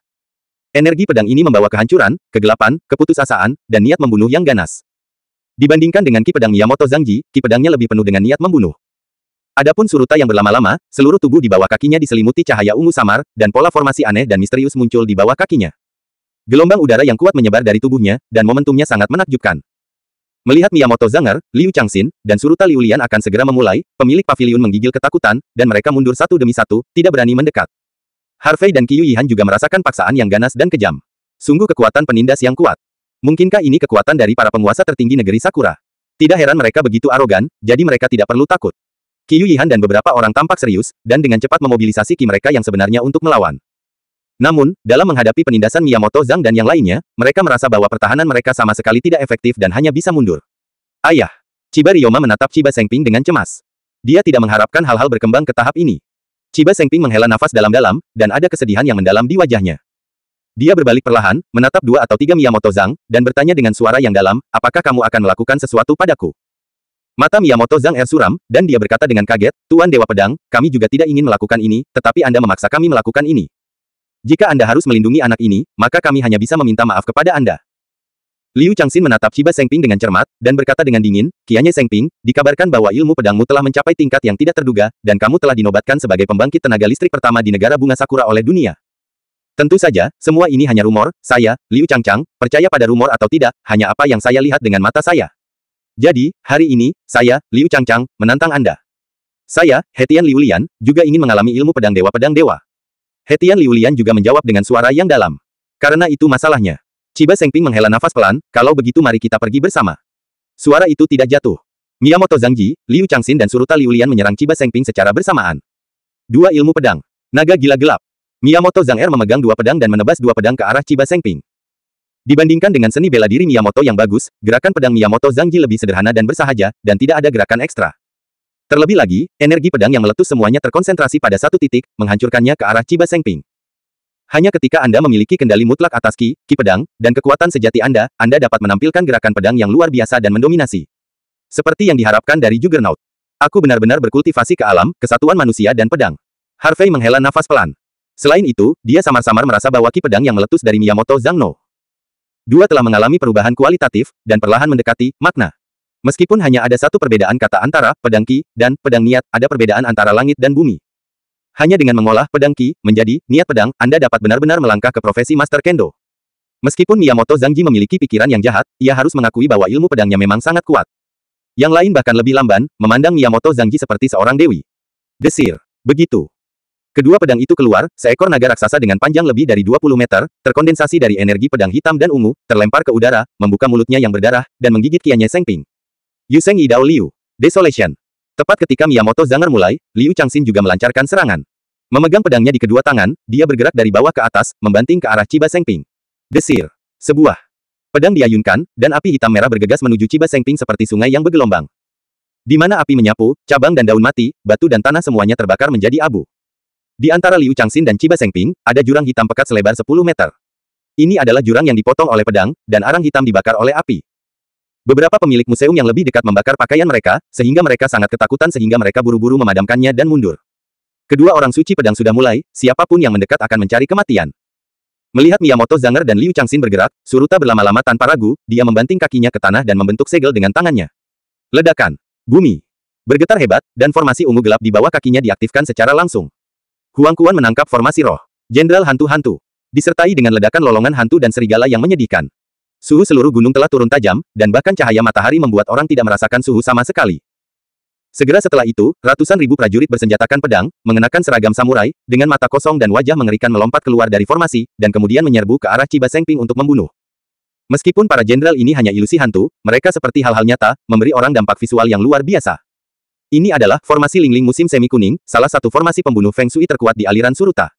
Energi pedang ini membawa kehancuran, kegelapan, keputusasaan, dan niat membunuh yang ganas. Dibandingkan dengan ki pedang Miyamoto Zangji, ki pedangnya lebih penuh dengan niat membunuh. Adapun Suruta yang berlama-lama, seluruh tubuh di bawah kakinya diselimuti cahaya ungu samar, dan pola formasi aneh dan misterius muncul di bawah kakinya. Gelombang udara yang kuat menyebar dari tubuhnya, dan momentumnya sangat menakjubkan. Melihat Miyamoto Zanger, Liu Changxin, dan Suruta Liulian akan segera memulai, pemilik paviliun menggigil ketakutan, dan mereka mundur satu demi satu, tidak berani mendekat. Harvey dan Qiyu Yihan juga merasakan paksaan yang ganas dan kejam. Sungguh kekuatan penindas yang kuat. Mungkinkah ini kekuatan dari para penguasa tertinggi negeri Sakura? Tidak heran mereka begitu arogan, jadi mereka tidak perlu takut. Qiyu Yihan dan beberapa orang tampak serius, dan dengan cepat memobilisasi ki mereka yang sebenarnya untuk melawan. Namun, dalam menghadapi penindasan Miyamoto Zhang dan yang lainnya, mereka merasa bahwa pertahanan mereka sama sekali tidak efektif dan hanya bisa mundur. Ayah! Chiba Ryoma menatap Chiba Sengping dengan cemas. Dia tidak mengharapkan hal-hal berkembang ke tahap ini. Chiba Sengping menghela nafas dalam-dalam, dan ada kesedihan yang mendalam di wajahnya. Dia berbalik perlahan, menatap 2 atau 3 Miyamoto Zhang, dan bertanya dengan suara yang dalam, apakah kamu akan melakukan sesuatu padaku? Mata Miyamoto Zhang suram, dan dia berkata dengan kaget, Tuan Dewa Pedang, kami juga tidak ingin melakukan ini, tetapi Anda memaksa kami melakukan ini. Jika Anda harus melindungi anak ini, maka kami hanya bisa meminta maaf kepada Anda. Liu Changxin menatap Chiba Sengping dengan cermat, dan berkata dengan dingin, Kianya Sengping, dikabarkan bahwa ilmu pedangmu telah mencapai tingkat yang tidak terduga, dan kamu telah dinobatkan sebagai pembangkit tenaga listrik pertama di negara bunga Sakura oleh dunia. Tentu saja, semua ini hanya rumor, saya, Liu Changchang, percaya pada rumor atau tidak, hanya apa yang saya lihat dengan mata saya. Jadi, hari ini, saya, Liu Changchang, menantang Anda. Saya, Hetian Liulian, juga ingin mengalami ilmu pedang dewa. Hetian Liulian juga menjawab dengan suara yang dalam. Karena itu masalahnya. Chiba Sengping menghela nafas pelan, kalau begitu mari kita pergi bersama. Suara itu tidak jatuh. Miyamoto Zangji, Liu Changxin dan Suruta Liulian menyerang Chiba Sengping secara bersamaan. 2 ilmu pedang. Naga gila gelap. Miyamoto Zhang memegang 2 pedang dan menebas 2 pedang ke arah Chiba Sengping. Dibandingkan dengan seni bela diri Miyamoto yang bagus, gerakan pedang Miyamoto Zangji lebih sederhana dan bersahaja, dan tidak ada gerakan ekstra. Terlebih lagi, energi pedang yang meletus semuanya terkonsentrasi pada satu titik, menghancurkannya ke arah Chiba Sengping. Hanya ketika Anda memiliki kendali mutlak atas ki pedang, dan kekuatan sejati Anda dapat menampilkan gerakan pedang yang luar biasa dan mendominasi. Seperti yang diharapkan dari Juggernaut. Aku benar-benar berkultivasi ke alam, kesatuan manusia dan pedang. Harvey menghela nafas pelan. Selain itu, dia samar-samar merasa bahwa ki pedang yang meletus dari Miyamoto Zhang dua telah mengalami perubahan kualitatif, dan perlahan mendekati makna. Meskipun hanya ada satu perbedaan kata antara pedang ki dan pedang niat, ada perbedaan antara langit dan bumi. Hanya dengan mengolah pedang ki menjadi niat pedang, Anda dapat benar-benar melangkah ke profesi Master Kendo. Meskipun Miyamoto Zangji memiliki pikiran yang jahat, ia harus mengakui bahwa ilmu pedangnya memang sangat kuat. Yang lain bahkan lebih lamban, memandang Miyamoto Zangji seperti seorang dewi. Desir. Begitu. Kedua pedang itu keluar, seekor naga raksasa dengan panjang lebih dari 20 meter, terkondensasi dari energi pedang hitam dan ungu, terlempar ke udara, membuka mulutnya yang berdarah, dan menggigit Kianya Sengping. Yuseng Yidao Liu. Desolation. Tepat ketika Miyamoto Zanger mulai, Liu Changxin juga melancarkan serangan. Memegang pedangnya di kedua tangan, dia bergerak dari bawah ke atas, membanting ke arah Chiba Sengping. Desir. Sebuah pedang diayunkan, dan api hitam merah bergegas menuju Chiba Sengping seperti sungai yang bergelombang. Di mana api menyapu, cabang dan daun mati, batu dan tanah semuanya terbakar menjadi abu. Di antara Liu Changxin dan Chiba Sengping, ada jurang hitam pekat selebar 10 meter. Ini adalah jurang yang dipotong oleh pedang, dan arang hitam dibakar oleh api. Beberapa pemilik museum yang lebih dekat membakar pakaian mereka, sehingga mereka sangat ketakutan sehingga mereka buru-buru memadamkannya dan mundur. Kedua orang suci pedang sudah mulai, siapapun yang mendekat akan mencari kematian. Melihat Miyamoto Zanger dan Liu Changxin bergerak, Suruta berlama-lama tanpa ragu, dia membanting kakinya ke tanah dan membentuk segel dengan tangannya. Ledakan. Bumi bergetar hebat, dan formasi ungu gelap di bawah kakinya diaktifkan secara langsung. Huang Quan menangkap formasi roh. Jenderal hantu-hantu. Disertai dengan ledakan lolongan hantu dan serigala yang menyedihkan. Suhu seluruh gunung telah turun tajam, dan bahkan cahaya matahari membuat orang tidak merasakan suhu sama sekali. Segera setelah itu, ratusan ribu prajurit bersenjatakan pedang, mengenakan seragam samurai, dengan mata kosong dan wajah mengerikan melompat keluar dari formasi, dan kemudian menyerbu ke arah Chiba Sengping untuk membunuh. Meskipun para jenderal ini hanya ilusi hantu, mereka seperti hal-hal nyata, memberi orang dampak visual yang luar biasa. Ini adalah formasi Lingling musim semi kuning, salah satu formasi pembunuh Feng Shui terkuat di aliran Suruta.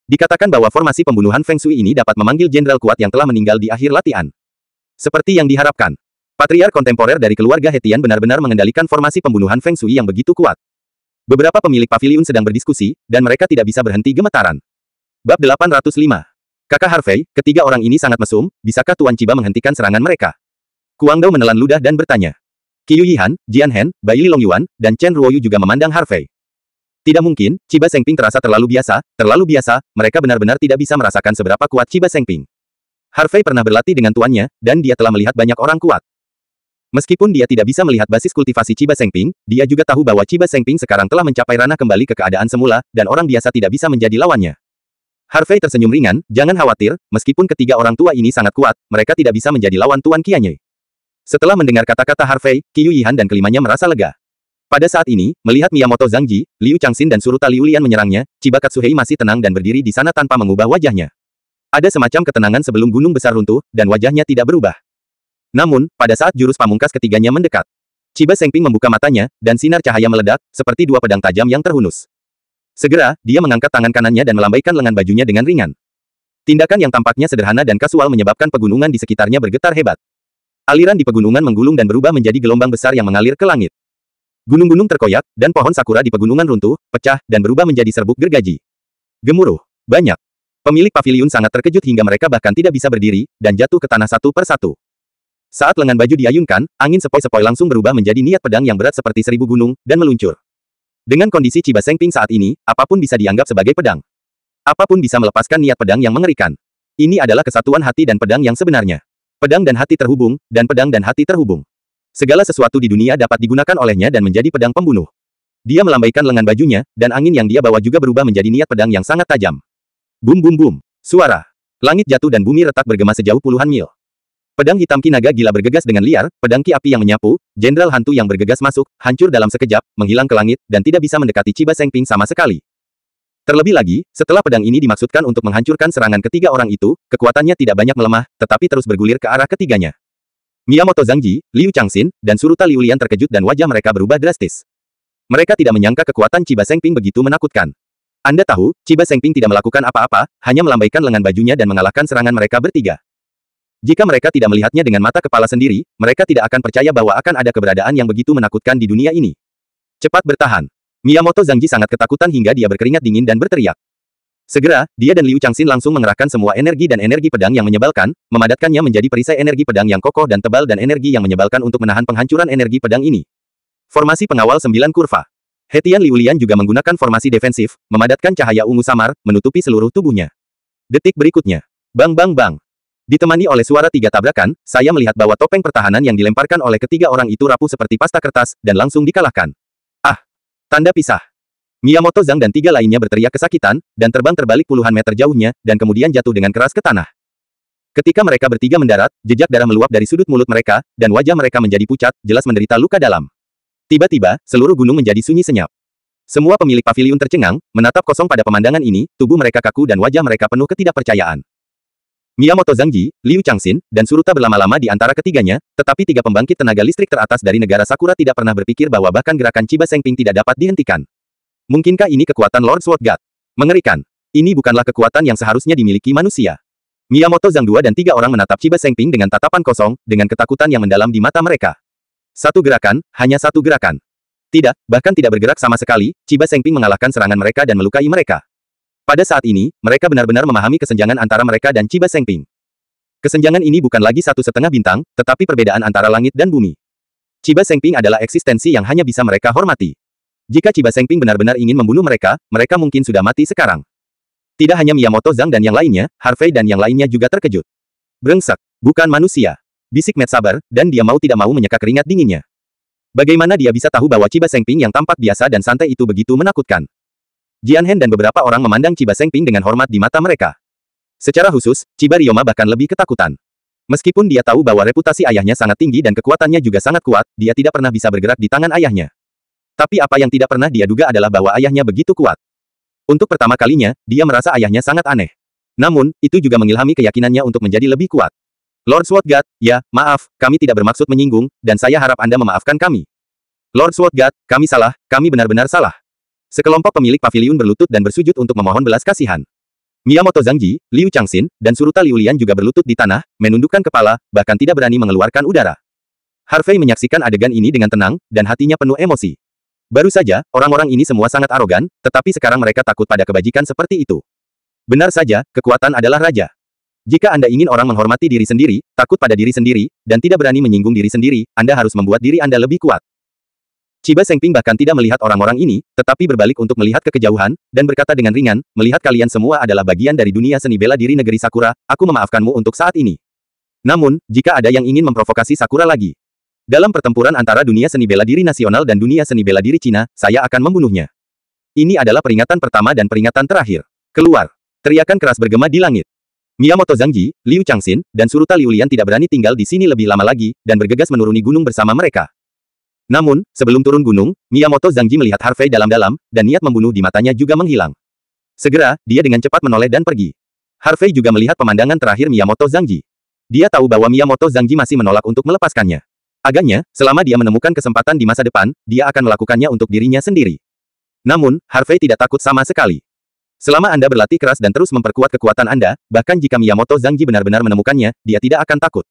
Dikatakan bahwa formasi pembunuhan Feng Shui ini dapat memanggil jenderal kuat yang telah meninggal di akhir latihan. Seperti yang diharapkan, patriark kontemporer dari keluarga Hetian benar-benar mengendalikan formasi pembunuhan Feng Shui yang begitu kuat. Beberapa pemilik paviliun sedang berdiskusi, dan mereka tidak bisa berhenti gemetaran. Bab 805. Kakak Harvey, ketiga orang ini sangat mesum, bisakah Tuan Chiba menghentikan serangan mereka? Kuang Dao menelan ludah dan bertanya. Qiu Yihan, Jian Hen, Bai Li Long Yuan, dan Chen Ruoyu juga memandang Harvey. Tidak mungkin, Chiba Sengping terasa terlalu biasa, mereka benar-benar tidak bisa merasakan seberapa kuat Chiba Sengping. Harvey pernah berlatih dengan tuannya, dan dia telah melihat banyak orang kuat. Meskipun dia tidak bisa melihat basis kultivasi Chiba Sengping, dia juga tahu bahwa Chiba Sengping sekarang telah mencapai ranah kembali ke keadaan semula, dan orang biasa tidak bisa menjadi lawannya. Harvey tersenyum ringan, jangan khawatir, meskipun ketiga orang tua ini sangat kuat, mereka tidak bisa menjadi lawan Tuan Qianye. Setelah mendengar kata-kata Harvey, Qiu Yihan dan kelimanya merasa lega. Pada saat ini, melihat Miyamoto Zhangji, Liu Changxin dan Suruta Liu Lian menyerangnya, Chiba Katsuhei masih tenang dan berdiri di sana tanpa mengubah wajahnya. Ada semacam ketenangan sebelum gunung besar runtuh, dan wajahnya tidak berubah. Namun, pada saat jurus pamungkas ketiganya mendekat, Chiba Sengping membuka matanya, dan sinar cahaya meledak, seperti dua pedang tajam yang terhunus. Segera, dia mengangkat tangan kanannya dan melambaikan lengan bajunya dengan ringan. Tindakan yang tampaknya sederhana dan kasual menyebabkan pegunungan di sekitarnya bergetar hebat. Aliran di pegunungan menggulung dan berubah menjadi gelombang besar yang mengalir ke langit. Gunung-gunung terkoyak, dan pohon sakura di pegunungan runtuh, pecah, dan berubah menjadi serbuk gergaji. Gemuruh. Banyak. Pemilik paviliun sangat terkejut hingga mereka bahkan tidak bisa berdiri, dan jatuh ke tanah satu per satu. Saat lengan baju diayunkan, angin sepoi-sepoi langsung berubah menjadi niat pedang yang berat seperti 1000 gunung, dan meluncur. Dengan kondisi Chiba Sengping saat ini, apapun bisa dianggap sebagai pedang. Apapun bisa melepaskan niat pedang yang mengerikan. Ini adalah kesatuan hati dan pedang yang sebenarnya. Pedang dan hati terhubung, dan pedang dan hati terhubung. Segala sesuatu di dunia dapat digunakan olehnya dan menjadi pedang pembunuh. Dia melambaikan lengan bajunya, dan angin yang dia bawa juga berubah menjadi niat pedang yang sangat tajam. Bum bum bum. Suara. Langit jatuh dan bumi retak bergema sejauh puluhan mil. Pedang hitam ki naga gila bergegas dengan liar, pedang ki api yang menyapu, jenderal hantu yang bergegas masuk, hancur dalam sekejap, menghilang ke langit, dan tidak bisa mendekati Chiba Sengping sama sekali. Terlebih lagi, setelah pedang ini dimaksudkan untuk menghancurkan serangan ketiga orang itu, kekuatannya tidak banyak melemah, tetapi terus bergulir ke arah ketiganya. Miyamoto Zhangji, Liu Changxin, dan Suruta Liu Lian terkejut dan wajah mereka berubah drastis. Mereka tidak menyangka kekuatan Chiba Sengping begitu menakutkan. Anda tahu, Chiba Sengping tidak melakukan apa-apa, hanya melambaikan lengan bajunya dan mengalahkan serangan mereka bertiga. Jika mereka tidak melihatnya dengan mata kepala sendiri, mereka tidak akan percaya bahwa akan ada keberadaan yang begitu menakutkan di dunia ini. Cepat bertahan. Miyamoto Zhangji sangat ketakutan hingga dia berkeringat dingin dan berteriak. Segera, dia dan Liu Changxin langsung mengerahkan semua energi dan energi pedang yang menyebalkan, memadatkannya menjadi perisai energi pedang yang kokoh dan tebal dan energi yang menyebalkan untuk menahan penghancuran energi pedang ini. Formasi pengawal 9 kurva. Hetian Liu Lian juga menggunakan formasi defensif, memadatkan cahaya ungu samar, menutupi seluruh tubuhnya. Detik berikutnya. Bang bang bang. Ditemani oleh suara 3 tabrakan, saya melihat bahwa topeng pertahanan yang dilemparkan oleh ketiga orang itu rapuh seperti pasta kertas, dan langsung dikalahkan. Ah! Tanda pisah. Miyamoto Zhang dan 3 lainnya berteriak kesakitan, dan terbang terbalik puluhan meter jauhnya, dan kemudian jatuh dengan keras ke tanah. Ketika mereka bertiga mendarat, jejak darah meluap dari sudut mulut mereka, dan wajah mereka menjadi pucat, jelas menderita luka dalam. Tiba-tiba, seluruh gunung menjadi sunyi senyap. Semua pemilik paviliun tercengang, menatap kosong pada pemandangan ini, tubuh mereka kaku dan wajah mereka penuh ketidakpercayaan. Miyamoto Zhangji, Liu Changxin, dan Suruta berlama-lama di antara ketiganya, tetapi 3 pembangkit tenaga listrik teratas dari negara Sakura tidak pernah berpikir bahwa bahkan gerakan Chiba Sengping tidak dapat dihentikan. Mungkinkah ini kekuatan Lord Sword God? Mengerikan. Ini bukanlah kekuatan yang seharusnya dimiliki manusia. Miyamoto Zhang 2 dan 3 orang menatap Chiba Sengping dengan tatapan kosong, dengan ketakutan yang mendalam di mata mereka. Satu gerakan, hanya satu gerakan. Tidak, bahkan tidak bergerak sama sekali, Chiba Sengping mengalahkan serangan mereka dan melukai mereka. Pada saat ini, mereka benar-benar memahami kesenjangan antara mereka dan Chiba Sengping. Kesenjangan ini bukan lagi 1,5 bintang, tetapi perbedaan antara langit dan bumi. Chiba Sengping adalah eksistensi yang hanya bisa mereka hormati. Jika Chiba Sengping benar-benar ingin membunuh mereka, mereka mungkin sudah mati sekarang. Tidak hanya Miyamoto Zhang dan yang lainnya, Harvey dan yang lainnya juga terkejut. Brengsek, bukan manusia. Bisik Met sabar, dan dia mau tidak mau menyeka keringat dinginnya. Bagaimana dia bisa tahu bahwa Chiba Sengping yang tampak biasa dan santai itu begitu menakutkan? Jian Hen dan beberapa orang memandang Chiba Sengping dengan hormat di mata mereka. Secara khusus, Chiba Ryoma bahkan lebih ketakutan. Meskipun dia tahu bahwa reputasi ayahnya sangat tinggi dan kekuatannya juga sangat kuat, dia tidak pernah bisa bergerak di tangan ayahnya. Tapi apa yang tidak pernah dia duga adalah bahwa ayahnya begitu kuat. Untuk pertama kalinya, dia merasa ayahnya sangat aneh. Namun, itu juga mengilhami keyakinannya untuk menjadi lebih kuat. Lord Sword God, ya, maaf, kami tidak bermaksud menyinggung, dan saya harap Anda memaafkan kami. Lord Sword God, kami salah, kami benar-benar salah. Sekelompok pemilik paviliun berlutut dan bersujud untuk memohon belas kasihan. Miyamoto Zhangji, Liu Changxin, dan Suruta Liulian juga berlutut di tanah, menundukkan kepala, bahkan tidak berani mengeluarkan udara. Harvey menyaksikan adegan ini dengan tenang, dan hatinya penuh emosi. Baru saja, orang-orang ini semua sangat arogan, tetapi sekarang mereka takut pada kebajikan seperti itu. Benar saja, kekuatan adalah raja. Jika Anda ingin orang menghormati diri sendiri, takut pada diri sendiri, dan tidak berani menyinggung diri sendiri, Anda harus membuat diri Anda lebih kuat. Chiba Sengping bahkan tidak melihat orang-orang ini, tetapi berbalik untuk melihat ke kejauhan, dan berkata dengan ringan, melihat kalian semua adalah bagian dari dunia seni bela diri negeri Sakura, aku memaafkanmu untuk saat ini. Namun, jika ada yang ingin memprovokasi Sakura lagi, dalam pertempuran antara dunia seni bela diri nasional dan dunia seni bela diri Cina, saya akan membunuhnya. Ini adalah peringatan pertama dan peringatan terakhir. Keluar! Teriakan keras bergema di langit. Miyamoto Zhangji, Liu Changxin, dan Suruta Liulian tidak berani tinggal di sini lebih lama lagi, dan bergegas menuruni gunung bersama mereka. Namun, sebelum turun gunung, Miyamoto Zhangji melihat Harvey dalam-dalam, dan niat membunuh di matanya juga menghilang. Segera, dia dengan cepat menoleh dan pergi. Harvey juga melihat pemandangan terakhir Miyamoto Zhangji. Dia tahu bahwa Miyamoto Zhangji masih menolak untuk melepaskannya. Agaknya, selama dia menemukan kesempatan di masa depan, dia akan melakukannya untuk dirinya sendiri. Namun, Harvey tidak takut sama sekali. Selama Anda berlatih keras dan terus memperkuat kekuatan Anda, bahkan jika Miyamoto Zhangji benar-benar menemukannya, dia tidak akan takut.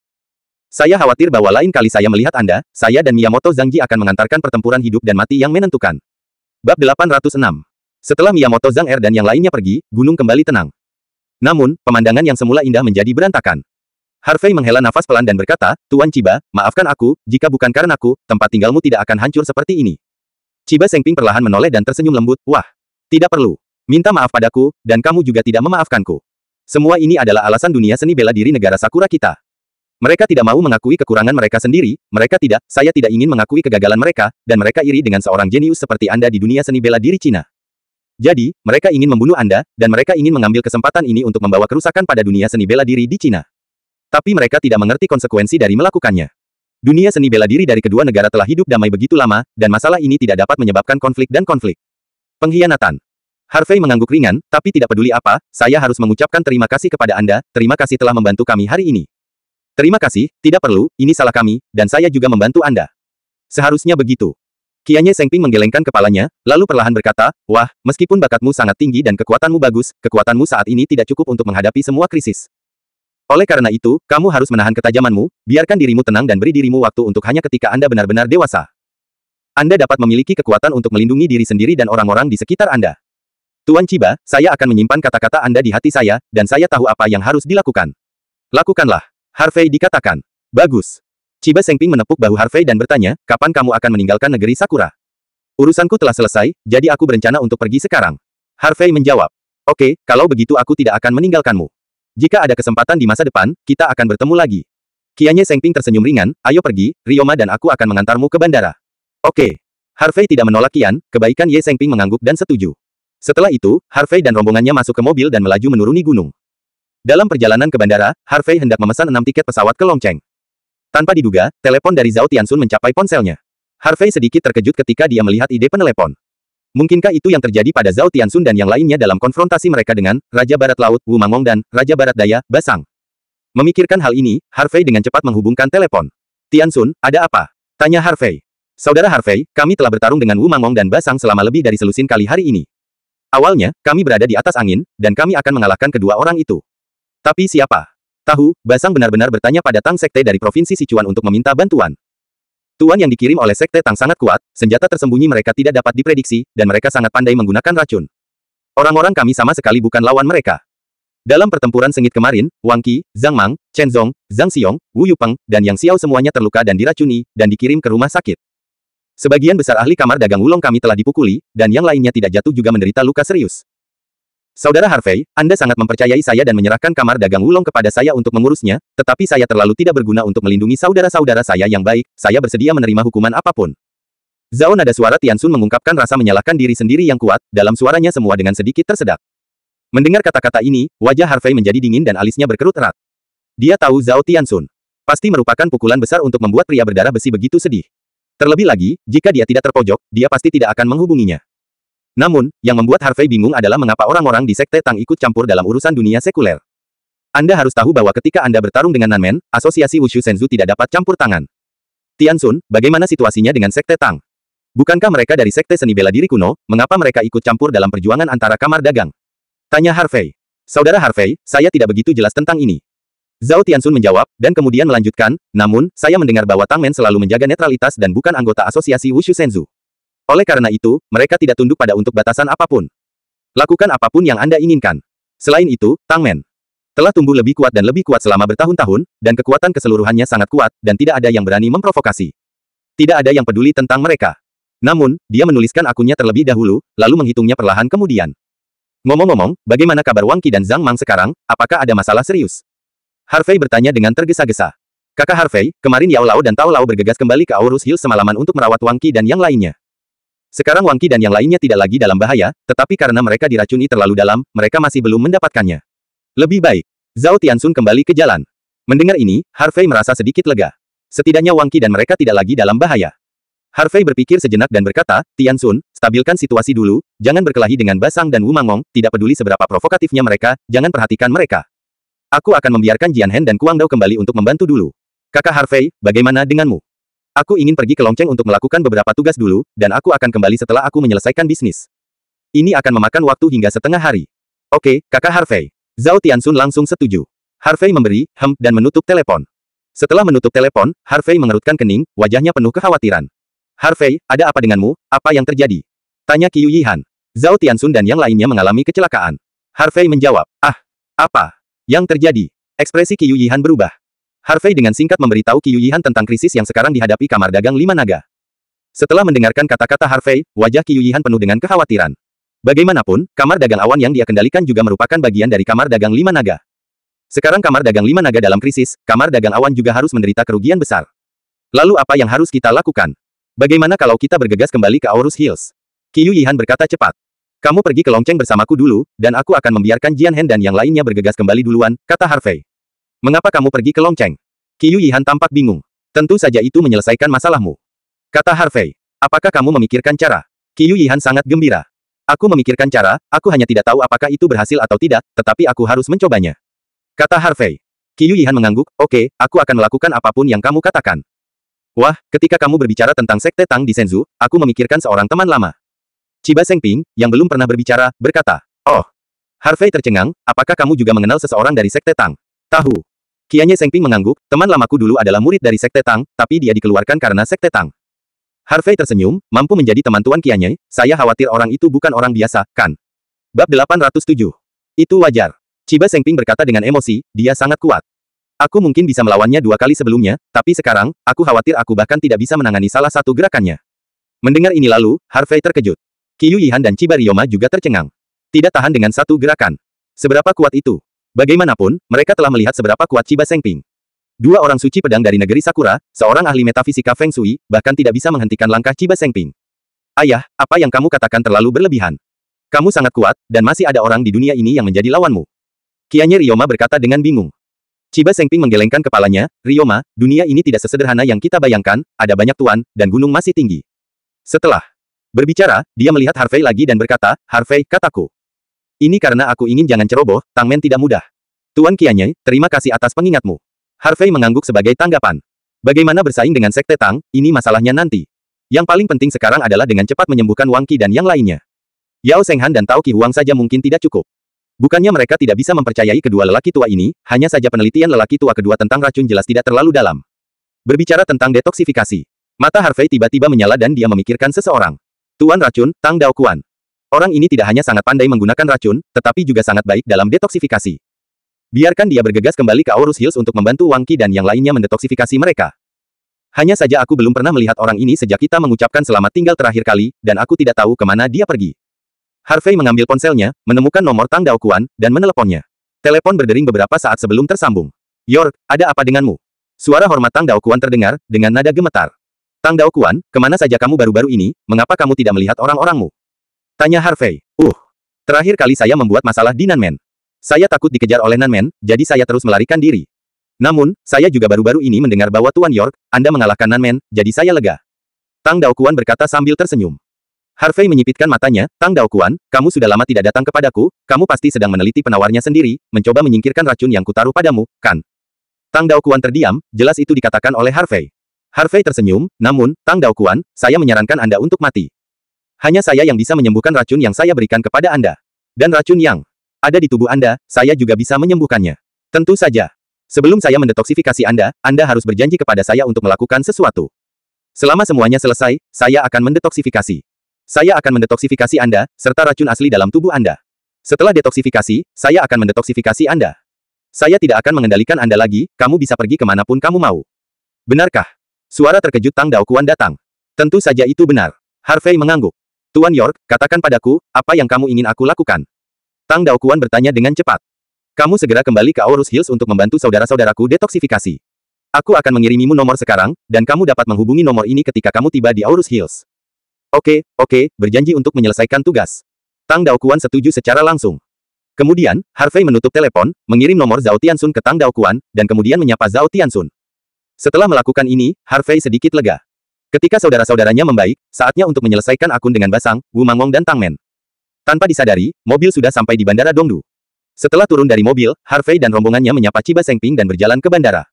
Saya khawatir bahwa lain kali saya melihat Anda, saya dan Miyamoto Zhangji akan mengantarkan pertempuran hidup dan mati yang menentukan. Bab 806. Setelah Miyamoto Zhang dan yang lainnya pergi, gunung kembali tenang. Namun, pemandangan yang semula indah menjadi berantakan. Harvey menghela nafas pelan dan berkata, Tuan Chiba, maafkan aku, jika bukan karenaku, tempat tinggalmu tidak akan hancur seperti ini. Chiba Sengping perlahan menoleh dan tersenyum lembut, wah, tidak perlu. Minta maaf padaku, dan kamu juga tidak memaafkanku. Semua ini adalah alasan dunia seni bela diri negara Sakura kita. Mereka tidak mau mengakui kekurangan mereka sendiri, saya tidak ingin mengakui kegagalan mereka, dan mereka iri dengan seorang jenius seperti Anda di dunia seni bela diri Cina. Jadi, mereka ingin membunuh Anda, dan mereka ingin mengambil kesempatan ini untuk membawa kerusakan pada dunia seni bela diri di Cina. Tapi mereka tidak mengerti konsekuensi dari melakukannya. Dunia seni bela diri dari kedua negara telah hidup damai begitu lama, dan masalah ini tidak dapat menyebabkan konflik dan konflik. Pengkhianatan. Harvey mengangguk ringan, tapi tidak peduli apa, saya harus mengucapkan terima kasih kepada Anda, terima kasih telah membantu kami hari ini. Terima kasih, tidak perlu, ini salah kami, dan saya juga membantu Anda. Seharusnya begitu. Qianye Sengping menggelengkan kepalanya, lalu perlahan berkata, wah, meskipun bakatmu sangat tinggi dan kekuatanmu bagus, kekuatanmu saat ini tidak cukup untuk menghadapi semua krisis. Oleh karena itu, kamu harus menahan ketajamanmu, biarkan dirimu tenang dan beri dirimu waktu untuk hanya ketika Anda benar-benar dewasa. Anda dapat memiliki kekuatan untuk melindungi diri sendiri dan orang-orang di sekitar Anda. Tuan Chiba, saya akan menyimpan kata-kata Anda di hati saya, dan saya tahu apa yang harus dilakukan. Lakukanlah. Harvey dikatakan. Bagus. Chiba Sengping menepuk bahu Harvey dan bertanya, kapan kamu akan meninggalkan negeri Sakura? Urusanku telah selesai, jadi aku berencana untuk pergi sekarang. Harvey menjawab. Oke, kalau begitu aku tidak akan meninggalkanmu. Jika ada kesempatan di masa depan, kita akan bertemu lagi. Qianye Sengping tersenyum ringan, ayo pergi, Ryoma dan aku akan mengantarmu ke bandara. Oke. Harvey tidak menolak Qian, kebaikan Ye Sengping mengangguk dan setuju. Setelah itu, Harvey dan rombongannya masuk ke mobil dan melaju menuruni gunung. Dalam perjalanan ke bandara, Harvey hendak memesan 6 tiket pesawat ke Longcheng. Tanpa diduga, telepon dari Zhao Tianxun mencapai ponselnya. Harvey sedikit terkejut ketika dia melihat ide penelepon. Mungkinkah itu yang terjadi pada Zhao Tianxun dan yang lainnya dalam konfrontasi mereka dengan Raja Barat Laut Wu Mangong dan Raja Barat Daya, Basang? Memikirkan hal ini, Harvey dengan cepat menghubungkan telepon. Tianxun, ada apa? Tanya Harvey. Saudara Harvey, kami telah bertarung dengan Wu Mangong dan Basang selama lebih dari selusin kali hari ini. Awalnya, kami berada di atas angin, dan kami akan mengalahkan kedua orang itu. Tapi siapa? Tahu, Basang benar-benar bertanya pada Tang Sekte dari Provinsi Sichuan untuk meminta bantuan. Tuan yang dikirim oleh Sekte Tang sangat kuat, senjata tersembunyi mereka tidak dapat diprediksi, dan mereka sangat pandai menggunakan racun. Orang-orang kami sama sekali bukan lawan mereka. Dalam pertempuran sengit kemarin, Wang Qi, Zhang Mang, Chen Zong, Zhang Xiong, Wu Yupeng, dan Yang Xiao semuanya terluka dan diracuni, dan dikirim ke rumah sakit. Sebagian besar ahli kamar dagang Wulong kami telah dipukuli, dan yang lainnya tidak jatuh juga menderita luka serius. Saudara Harvey, Anda sangat mempercayai saya dan menyerahkan kamar dagang Wulong kepada saya untuk mengurusnya, tetapi saya terlalu tidak berguna untuk melindungi saudara-saudara saya yang baik, saya bersedia menerima hukuman apapun. Zhao nada suara Tianxun mengungkapkan rasa menyalahkan diri sendiri yang kuat, dalam suaranya semua dengan sedikit tersedak. Mendengar kata-kata ini, wajah Harvey menjadi dingin dan alisnya berkerut erat. Dia tahu Zhao Tianxun pasti merupakan pukulan besar untuk membuat pria berdarah besi begitu sedih. Terlebih lagi, jika dia tidak terpojok, dia pasti tidak akan menghubunginya. Namun, yang membuat Harvey bingung adalah mengapa orang-orang di Sekte Tang ikut campur dalam urusan dunia sekuler. Anda harus tahu bahwa ketika Anda bertarung dengan Nanmen, Asosiasi Wushu Senzu tidak dapat campur tangan. Tianxun, bagaimana situasinya dengan Sekte Tang? Bukankah mereka dari Sekte Seni Bela Diri Kuno, mengapa mereka ikut campur dalam perjuangan antara kamar dagang? Tanya Harvey. Saudara Harvey, saya tidak begitu jelas tentang ini. Zhao Tianxun menjawab, dan kemudian melanjutkan, namun, saya mendengar bahwa Tang Men selalu menjaga netralitas dan bukan anggota asosiasi Wushu Senzu. Oleh karena itu, mereka tidak tunduk pada untuk batasan apapun. Lakukan apapun yang Anda inginkan. Selain itu, Tang Men telah tumbuh lebih kuat dan lebih kuat selama bertahun-tahun, dan kekuatan keseluruhannya sangat kuat, dan tidak ada yang berani memprovokasi. Tidak ada yang peduli tentang mereka. Namun, dia menuliskan akunnya terlebih dahulu, lalu menghitungnya perlahan kemudian. Ngomong-ngomong, bagaimana kabar Wang Qi dan Zhang Mang sekarang? Apakah ada masalah serius? Harvey bertanya dengan tergesa-gesa. Kakak Harvey, kemarin Yao Lao dan Tao Lao bergegas kembali ke Aurus Hills semalaman untuk merawat Wang Qi dan yang lainnya. Sekarang Wang Qi dan yang lainnya tidak lagi dalam bahaya, tetapi karena mereka diracuni terlalu dalam, mereka masih belum mendapatkannya. Lebih baik. Zhao Tianxun kembali ke jalan. Mendengar ini, Harvey merasa sedikit lega. Setidaknya Wang Qi dan mereka tidak lagi dalam bahaya. Harvey berpikir sejenak dan berkata, Tianxun, stabilkan situasi dulu, jangan berkelahi dengan Basang dan Wu Mangmong, tidak peduli seberapa provokatifnya mereka, jangan perhatikan mereka. Aku akan membiarkan Jian Hen dan Kuang Dao kembali untuk membantu dulu. Kakak Harvey, bagaimana denganmu? Aku ingin pergi ke Longcheng untuk melakukan beberapa tugas dulu, dan aku akan kembali setelah aku menyelesaikan bisnis. Ini akan memakan waktu hingga setengah hari. Oke, Kakak Harvey. Zhao Tianxun langsung setuju. Harvey memberi, dan menutup telepon. Setelah menutup telepon, Harvey mengerutkan kening, wajahnya penuh kekhawatiran. Harvey, ada apa denganmu? Apa yang terjadi? Tanya Qiu Yihan. Zhao Tianxun dan yang lainnya mengalami kecelakaan. Harvey menjawab, apa yang terjadi? Ekspresi Qiu Yihan berubah. Harvey dengan singkat memberitahu Qiu Yihan tentang krisis yang sekarang dihadapi kamar dagang lima naga. Setelah mendengarkan kata-kata Harvey, wajah Qiu Yihan penuh dengan kekhawatiran. Bagaimanapun, kamar dagang awan yang dia kendalikan juga merupakan bagian dari kamar dagang lima naga. Sekarang kamar dagang lima naga dalam krisis, kamar dagang awan juga harus menderita kerugian besar. Lalu apa yang harus kita lakukan? Bagaimana kalau kita bergegas kembali ke Aurus Hills? Qiu Yihan berkata cepat. Kamu pergi ke Longcheng bersamaku dulu, dan aku akan membiarkan Jian Hen dan yang lainnya bergegas kembali duluan, kata Harvey. Mengapa kamu pergi ke Longcheng? Qiu Yihan tampak bingung. Tentu saja itu menyelesaikan masalahmu. Kata Harvey. Apakah kamu memikirkan cara? Qiu Yihan sangat gembira. Aku memikirkan cara, aku hanya tidak tahu apakah itu berhasil atau tidak, tetapi aku harus mencobanya. Kata Harvey. Qiu Yihan mengangguk, oke, aku akan melakukan apapun yang kamu katakan. Wah, ketika kamu berbicara tentang Sekte Tang di Senzu, aku memikirkan seorang teman lama. Chiba Sengping, yang belum pernah berbicara, berkata, oh. Harvey tercengang, apakah kamu juga mengenal seseorang dari Sekte Tang? Tahu. Qianye Sengping mengangguk, teman lamaku dulu adalah murid dari Sekte Tang, tapi dia dikeluarkan karena Sekte Tang. Harvey tersenyum, mampu menjadi teman Tuan Qianye, saya khawatir orang itu bukan orang biasa, kan? Bab 807. Itu wajar. Chiba Sengping berkata dengan emosi, dia sangat kuat. Aku mungkin bisa melawannya 2 kali sebelumnya, tapi sekarang, aku khawatir aku bahkan tidak bisa menangani salah satu gerakannya. Mendengar ini lalu, Harvey terkejut. Qiu Yihan dan Chiba Ryoma juga tercengang. Tidak tahan dengan satu gerakan. Seberapa kuat itu? Bagaimanapun, mereka telah melihat seberapa kuat Chiba Sengping. 2 orang suci pedang dari negeri Sakura, seorang ahli metafisika Feng Shui, bahkan tidak bisa menghentikan langkah Chiba Sengping. Ayah, apa yang kamu katakan terlalu berlebihan. Kamu sangat kuat, dan masih ada orang di dunia ini yang menjadi lawanmu. Qianye Ryoma berkata dengan bingung. Chiba Sengping menggelengkan kepalanya, Ryoma, dunia ini tidak sesederhana yang kita bayangkan, ada banyak tuan, dan gunung masih tinggi. Setelah berbicara, dia melihat Harvey lagi dan berkata, Harvey, kataku. Ini karena aku ingin jangan ceroboh, Tang Men tidak mudah. Tuan Qianye, terima kasih atas pengingatmu. Harvey mengangguk sebagai tanggapan. Bagaimana bersaing dengan Sekte Tang, ini masalahnya nanti. Yang paling penting sekarang adalah dengan cepat menyembuhkan Wang Qi dan yang lainnya. Yao Shenghan dan Tao Qi Huang saja mungkin tidak cukup. Bukannya mereka tidak bisa mempercayai kedua lelaki tua ini, hanya saja penelitian lelaki tua kedua tentang racun jelas tidak terlalu dalam. Berbicara tentang detoksifikasi. Mata Harvey tiba-tiba menyala dan dia memikirkan seseorang. Tuan racun, Tang Daoquan. Orang ini tidak hanya sangat pandai menggunakan racun, tetapi juga sangat baik dalam detoksifikasi. Biarkan dia bergegas kembali ke Aurus Hills untuk membantu Wang Qi dan yang lainnya mendetoksifikasi mereka. Hanya saja aku belum pernah melihat orang ini sejak kita mengucapkan selamat tinggal terakhir kali, dan aku tidak tahu kemana dia pergi. Harvey mengambil ponselnya, menemukan nomor Tang Daoquan, dan meneleponnya. Telepon berdering beberapa saat sebelum tersambung. York, ada apa denganmu? Suara hormat Tang Daoquan terdengar, dengan nada gemetar. Tang Daoquan, kemana saja kamu baru-baru ini, mengapa kamu tidak melihat orang-orangmu? Tanya Harvey. Terakhir kali saya membuat masalah di Nanmen. Saya takut dikejar oleh Nanmen, jadi saya terus melarikan diri. Namun, saya juga baru-baru ini mendengar bahwa Tuan York, Anda mengalahkan Nanmen, jadi saya lega. Tang Daoquan berkata sambil tersenyum. Harvey menyipitkan matanya, Tang Daoquan, kamu sudah lama tidak datang kepadaku, kamu pasti sedang meneliti penawarnya sendiri, mencoba menyingkirkan racun yang kutaruh padamu, kan? Tang Daoquan terdiam, jelas itu dikatakan oleh Harvey. Harvey tersenyum, namun, Tang Daokuan, saya menyarankan Anda untuk mati. Hanya saya yang bisa menyembuhkan racun yang saya berikan kepada Anda. Dan racun yang ada di tubuh Anda, saya juga bisa menyembuhkannya. Tentu saja. Sebelum saya mendetoksifikasi Anda, Anda harus berjanji kepada saya untuk melakukan sesuatu. Selama semuanya selesai, saya akan mendetoksifikasi. Saya akan mendetoksifikasi Anda, serta racun asli dalam tubuh Anda. Setelah detoksifikasi, saya akan mendetoksifikasi Anda. Saya tidak akan mengendalikan Anda lagi, kamu bisa pergi kemanapun kamu mau. Benarkah? Suara terkejut Tang Daokuan datang. Tentu saja itu benar. Harvey mengangguk. Tuan York, katakan padaku, apa yang kamu ingin aku lakukan? Tang Daokuan bertanya dengan cepat. Kamu segera kembali ke Aurus Hills untuk membantu saudara-saudaraku detoksifikasi. Aku akan mengirimimu nomor sekarang, dan kamu dapat menghubungi nomor ini ketika kamu tiba di Aurus Hills. Oke, berjanji untuk menyelesaikan tugas. Tang Daokuan setuju secara langsung. Kemudian, Harvey menutup telepon, mengirim nomor Zhao Tianxun ke Tang Daokuan, dan kemudian menyapa Zhao Tianxun. Setelah melakukan ini, Harvey sedikit lega. Ketika saudara-saudaranya membaik, saatnya untuk menyelesaikan akun dengan Basang, Wu Mangmong dan Tang Men. Tanpa disadari, mobil sudah sampai di Bandara Dongdu. Setelah turun dari mobil, Harvey dan rombongannya menyapa Chiba Sengping dan berjalan ke bandara.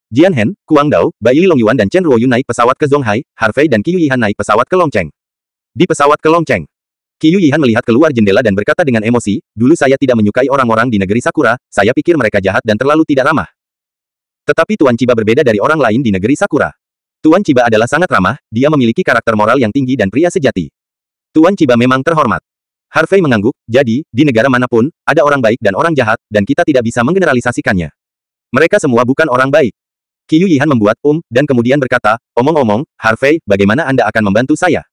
Jian Hen, Kuang Dao, Bai Long Yuan dan Chen Ruoyu naik pesawat ke Zonghai, Harvey dan Qiyu Yihan naik pesawat ke Longcheng. Di pesawat ke Longcheng, Qiyu Yihan melihat keluar jendela dan berkata dengan emosi, dulu saya tidak menyukai orang-orang di negeri Sakura, saya pikir mereka jahat dan terlalu tidak ramah. Tetapi Tuan Chiba berbeda dari orang lain di negeri Sakura. Tuan Chiba adalah sangat ramah, dia memiliki karakter moral yang tinggi dan pria sejati. Tuan Chiba memang terhormat. Harvey mengangguk, jadi, di negara manapun, ada orang baik dan orang jahat, dan kita tidak bisa menggeneralisasikannya. Mereka semua bukan orang baik. Qiyu Yihan membuat dan kemudian berkata, omong-omong, Harvey, bagaimana Anda akan membantu saya?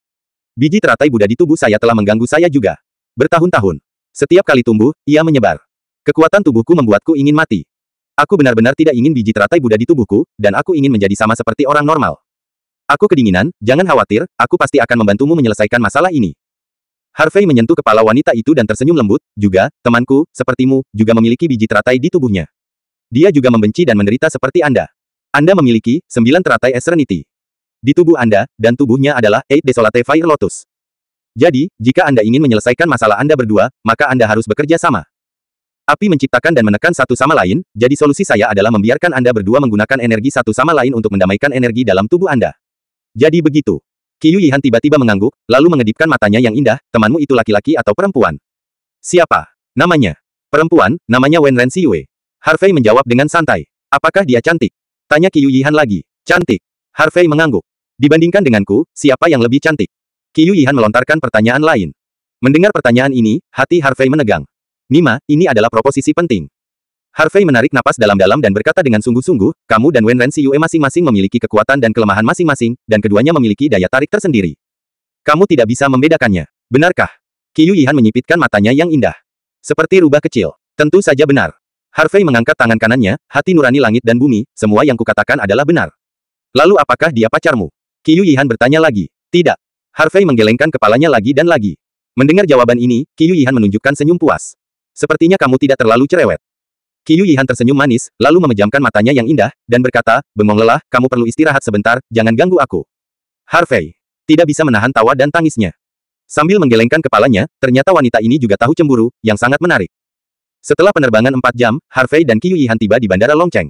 Biji teratai Buddha di tubuh saya telah mengganggu saya juga. Bertahun-tahun. Setiap kali tumbuh, ia menyebar. Kekuatan tubuhku membuatku ingin mati. Aku benar-benar tidak ingin biji teratai Buddha di tubuhku, dan aku ingin menjadi sama seperti orang normal. Aku kedinginan, jangan khawatir, aku pasti akan membantumu menyelesaikan masalah ini. Harvey menyentuh kepala wanita itu dan tersenyum lembut, juga, temanku, sepertimu, juga memiliki biji teratai di tubuhnya. Dia juga membenci dan menderita seperti Anda. Anda memiliki 9 teratai Eternity di tubuh Anda, dan tubuhnya adalah 8 Desolate Fire Lotus. Jadi, jika Anda ingin menyelesaikan masalah Anda berdua, maka Anda harus bekerja sama. Api menciptakan dan menekan satu sama lain, jadi solusi saya adalah membiarkan Anda berdua menggunakan energi satu sama lain untuk mendamaikan energi dalam tubuh Anda. Jadi begitu. Qiyu Yihan tiba-tiba mengangguk, lalu mengedipkan matanya yang indah, temanmu itu laki-laki atau perempuan? Siapa? Namanya. Perempuan, namanya Wen Ren Xiyue. Harvey menjawab dengan santai. Apakah dia cantik? Tanya Qiyu Yihan lagi. Cantik. Harvey mengangguk. Dibandingkan denganku, siapa yang lebih cantik? Qiyu Yihan melontarkan pertanyaan lain. Mendengar pertanyaan ini, hati Harvey menegang. Nima, ini adalah proposisi penting. Harvey menarik napas dalam-dalam dan berkata dengan sungguh-sungguh, kamu dan Wen Ren Xiyue masing-masing memiliki kekuatan dan kelemahan masing-masing, dan keduanya memiliki daya tarik tersendiri. Kamu tidak bisa membedakannya. Benarkah? Qiyu Yihan menyipitkan matanya yang indah. Seperti rubah kecil. Tentu saja benar. Harvey mengangkat tangan kanannya, hati nurani langit dan bumi, semua yang kukatakan adalah benar. Lalu apakah dia pacarmu? Qiyu Yihan bertanya lagi. Tidak. Harvey menggelengkan kepalanya lagi dan lagi. Mendengar jawaban ini, Qiyu Yihan menunjukkan senyum puas. Sepertinya kamu tidak terlalu cerewet. Qiyu Yihan tersenyum manis, lalu memejamkan matanya yang indah, dan berkata, bengong lelah, kamu perlu istirahat sebentar, jangan ganggu aku. Harvey tidak bisa menahan tawa dan tangisnya. Sambil menggelengkan kepalanya, ternyata wanita ini juga tahu cemburu, yang sangat menarik. Setelah penerbangan 4 jam, Harvey dan Qiyu Yihan tiba di Bandara Longcheng.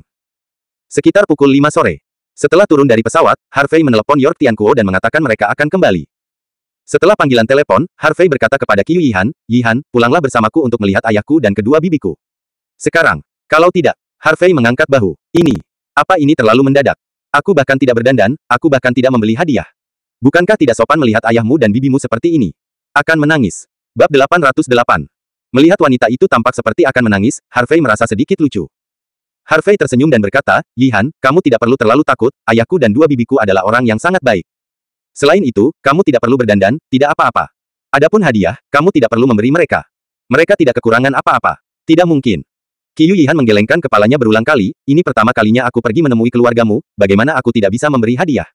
Sekitar pukul 5 sore. Setelah turun dari pesawat, Harvey menelepon York Tianquo dan mengatakan mereka akan kembali. Setelah panggilan telepon, Harvey berkata kepada Qiyu Yihan, Yihan, pulanglah bersamaku untuk melihat ayahku dan kedua bibiku. Sekarang. Kalau tidak, Harvey mengangkat bahu. Apa ini terlalu mendadak? Aku bahkan tidak berdandan, aku bahkan tidak membeli hadiah. Bukankah tidak sopan melihat ayahmu dan bibimu seperti ini? Akan menangis. Bab 808. Melihat wanita itu tampak seperti akan menangis, Harvey merasa sedikit lucu. Harvey tersenyum dan berkata, Yihan, kamu tidak perlu terlalu takut, ayahku dan dua bibiku adalah orang yang sangat baik. Selain itu, kamu tidak perlu berdandan, tidak apa-apa. Adapun hadiah, kamu tidak perlu memberi mereka. Mereka tidak kekurangan apa-apa. Tidak mungkin. Qiyu Yihan menggelengkan kepalanya berulang kali, ini pertama kalinya aku pergi menemui keluargamu, bagaimana aku tidak bisa memberi hadiah?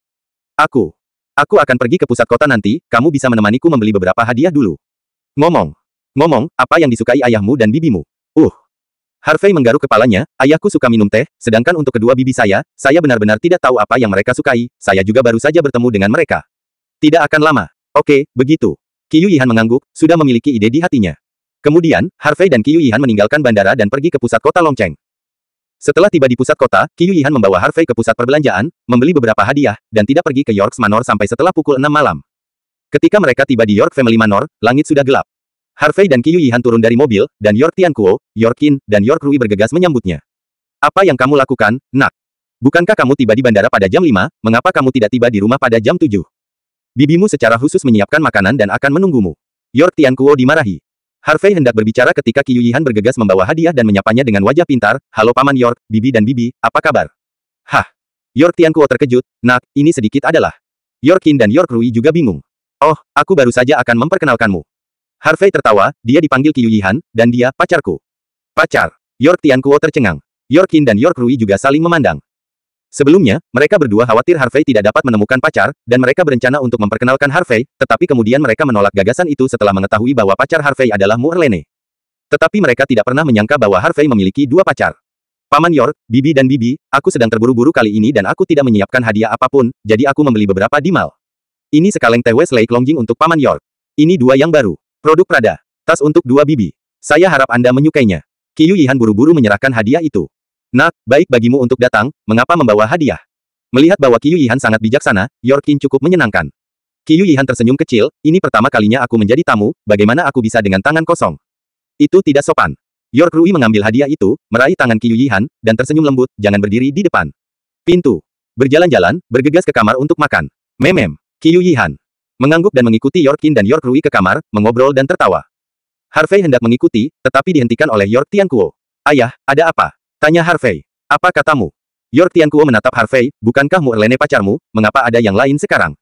Aku akan pergi ke pusat kota nanti, kamu bisa menemaniku membeli beberapa hadiah dulu. Ngomong, apa yang disukai ayahmu dan bibimu? Harvey menggaruk kepalanya, ayahku suka minum teh, sedangkan untuk kedua bibi saya benar-benar tidak tahu apa yang mereka sukai, saya juga baru saja bertemu dengan mereka. Tidak akan lama. Oke, begitu. Qiyu Yihan mengangguk, sudah memiliki ide di hatinya. Kemudian, Harvey dan Qiyu Yihan meninggalkan bandara dan pergi ke pusat kota Longcheng. Setelah tiba di pusat kota, Qiu Yihan membawa Harvey ke pusat perbelanjaan, membeli beberapa hadiah, dan tidak pergi ke York's Manor sampai setelah pukul 6 malam. Ketika mereka tiba di York Family Manor, langit sudah gelap. Harvey dan Qiu Yihan turun dari mobil, dan York Tianquo, York Qin, dan York Rui bergegas menyambutnya. Apa yang kamu lakukan, nak? Bukankah kamu tiba di bandara pada jam 5, mengapa kamu tidak tiba di rumah pada jam 7? Bibimu secara khusus menyiapkan makanan dan akan menunggumu. York Tianquo dimarahi. Harvey hendak berbicara ketika Qiu Yihan bergegas membawa hadiah dan menyapanya dengan wajah pintar. Halo Paman York, Bibi dan Bibi, apa kabar? Hah? York Tianquo terkejut. Nak, ini sedikit adalah. York Qin dan York Rui juga bingung. Oh, aku baru saja akan memperkenalkanmu. Harvey tertawa, dia dipanggil Qiu Yihan, dan dia, pacarku. Pacar. York Tianquo tercengang. York Qin dan York Rui juga saling memandang. Sebelumnya, mereka berdua khawatir Harvey tidak dapat menemukan pacar, dan mereka berencana untuk memperkenalkan Harvey, tetapi kemudian mereka menolak gagasan itu setelah mengetahui bahwa pacar Harvey adalah Mu Erlene. Tetapi mereka tidak pernah menyangka bahwa Harvey memiliki dua pacar. Paman York, Bibi dan Bibi, aku sedang terburu-buru kali ini dan aku tidak menyiapkan hadiah apapun, jadi aku membeli beberapa di mall. Ini sekaleng teh Wesley Longjing untuk Paman York. Ini dua yang baru. Produk Prada. Tas untuk dua Bibi. Saya harap Anda menyukainya. Qiu Yihan buru-buru menyerahkan hadiah itu. Nak, baik bagimu untuk datang, mengapa membawa hadiah? Melihat bahwa Qiu Yihan sangat bijaksana, York Qin cukup menyenangkan. Qiu Yihan tersenyum kecil, ini pertama kalinya aku menjadi tamu, bagaimana aku bisa dengan tangan kosong? Itu tidak sopan. York Rui mengambil hadiah itu, meraih tangan Qiu Yihan, dan tersenyum lembut, jangan berdiri di depan pintu. Berjalan-jalan, bergegas ke kamar untuk makan. Memem. Qiu Yihan mengangguk dan mengikuti York Qin dan York Rui ke kamar, mengobrol dan tertawa. Harvey hendak mengikuti, tetapi dihentikan oleh York Tianquo. Ayah, ada apa? Tanya Harvey. Apa katamu? York Tianquo menatap Harvey, bukankah Mu Erlene pacarmu, mengapa ada yang lain sekarang?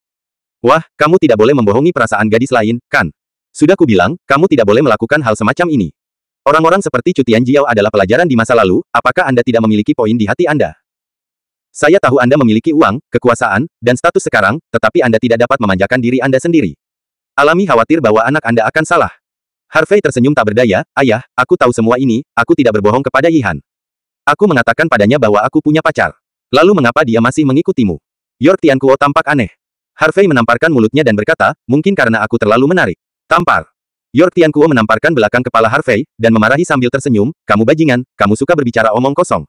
Wah, kamu tidak boleh membohongi perasaan gadis lain, kan? Sudah kubilang, kamu tidak boleh melakukan hal semacam ini. Orang-orang seperti Chu Tianjiao adalah pelajaran di masa lalu, apakah Anda tidak memiliki poin di hati Anda? Saya tahu Anda memiliki uang, kekuasaan, dan status sekarang, tetapi Anda tidak dapat memanjakan diri Anda sendiri. Alami khawatir bahwa anak Anda akan salah. Harvey tersenyum tak berdaya, ayah, aku tahu semua ini, aku tidak berbohong kepada Yihan. Aku mengatakan padanya bahwa aku punya pacar. Lalu mengapa dia masih mengikutimu? York Tianquo tampak aneh. Harvey menamparkan mulutnya dan berkata, mungkin karena aku terlalu menarik. Tampar. York Tianquo menamparkan belakang kepala Harvey, dan memarahi sambil tersenyum, kamu bajingan, kamu suka berbicara omong kosong.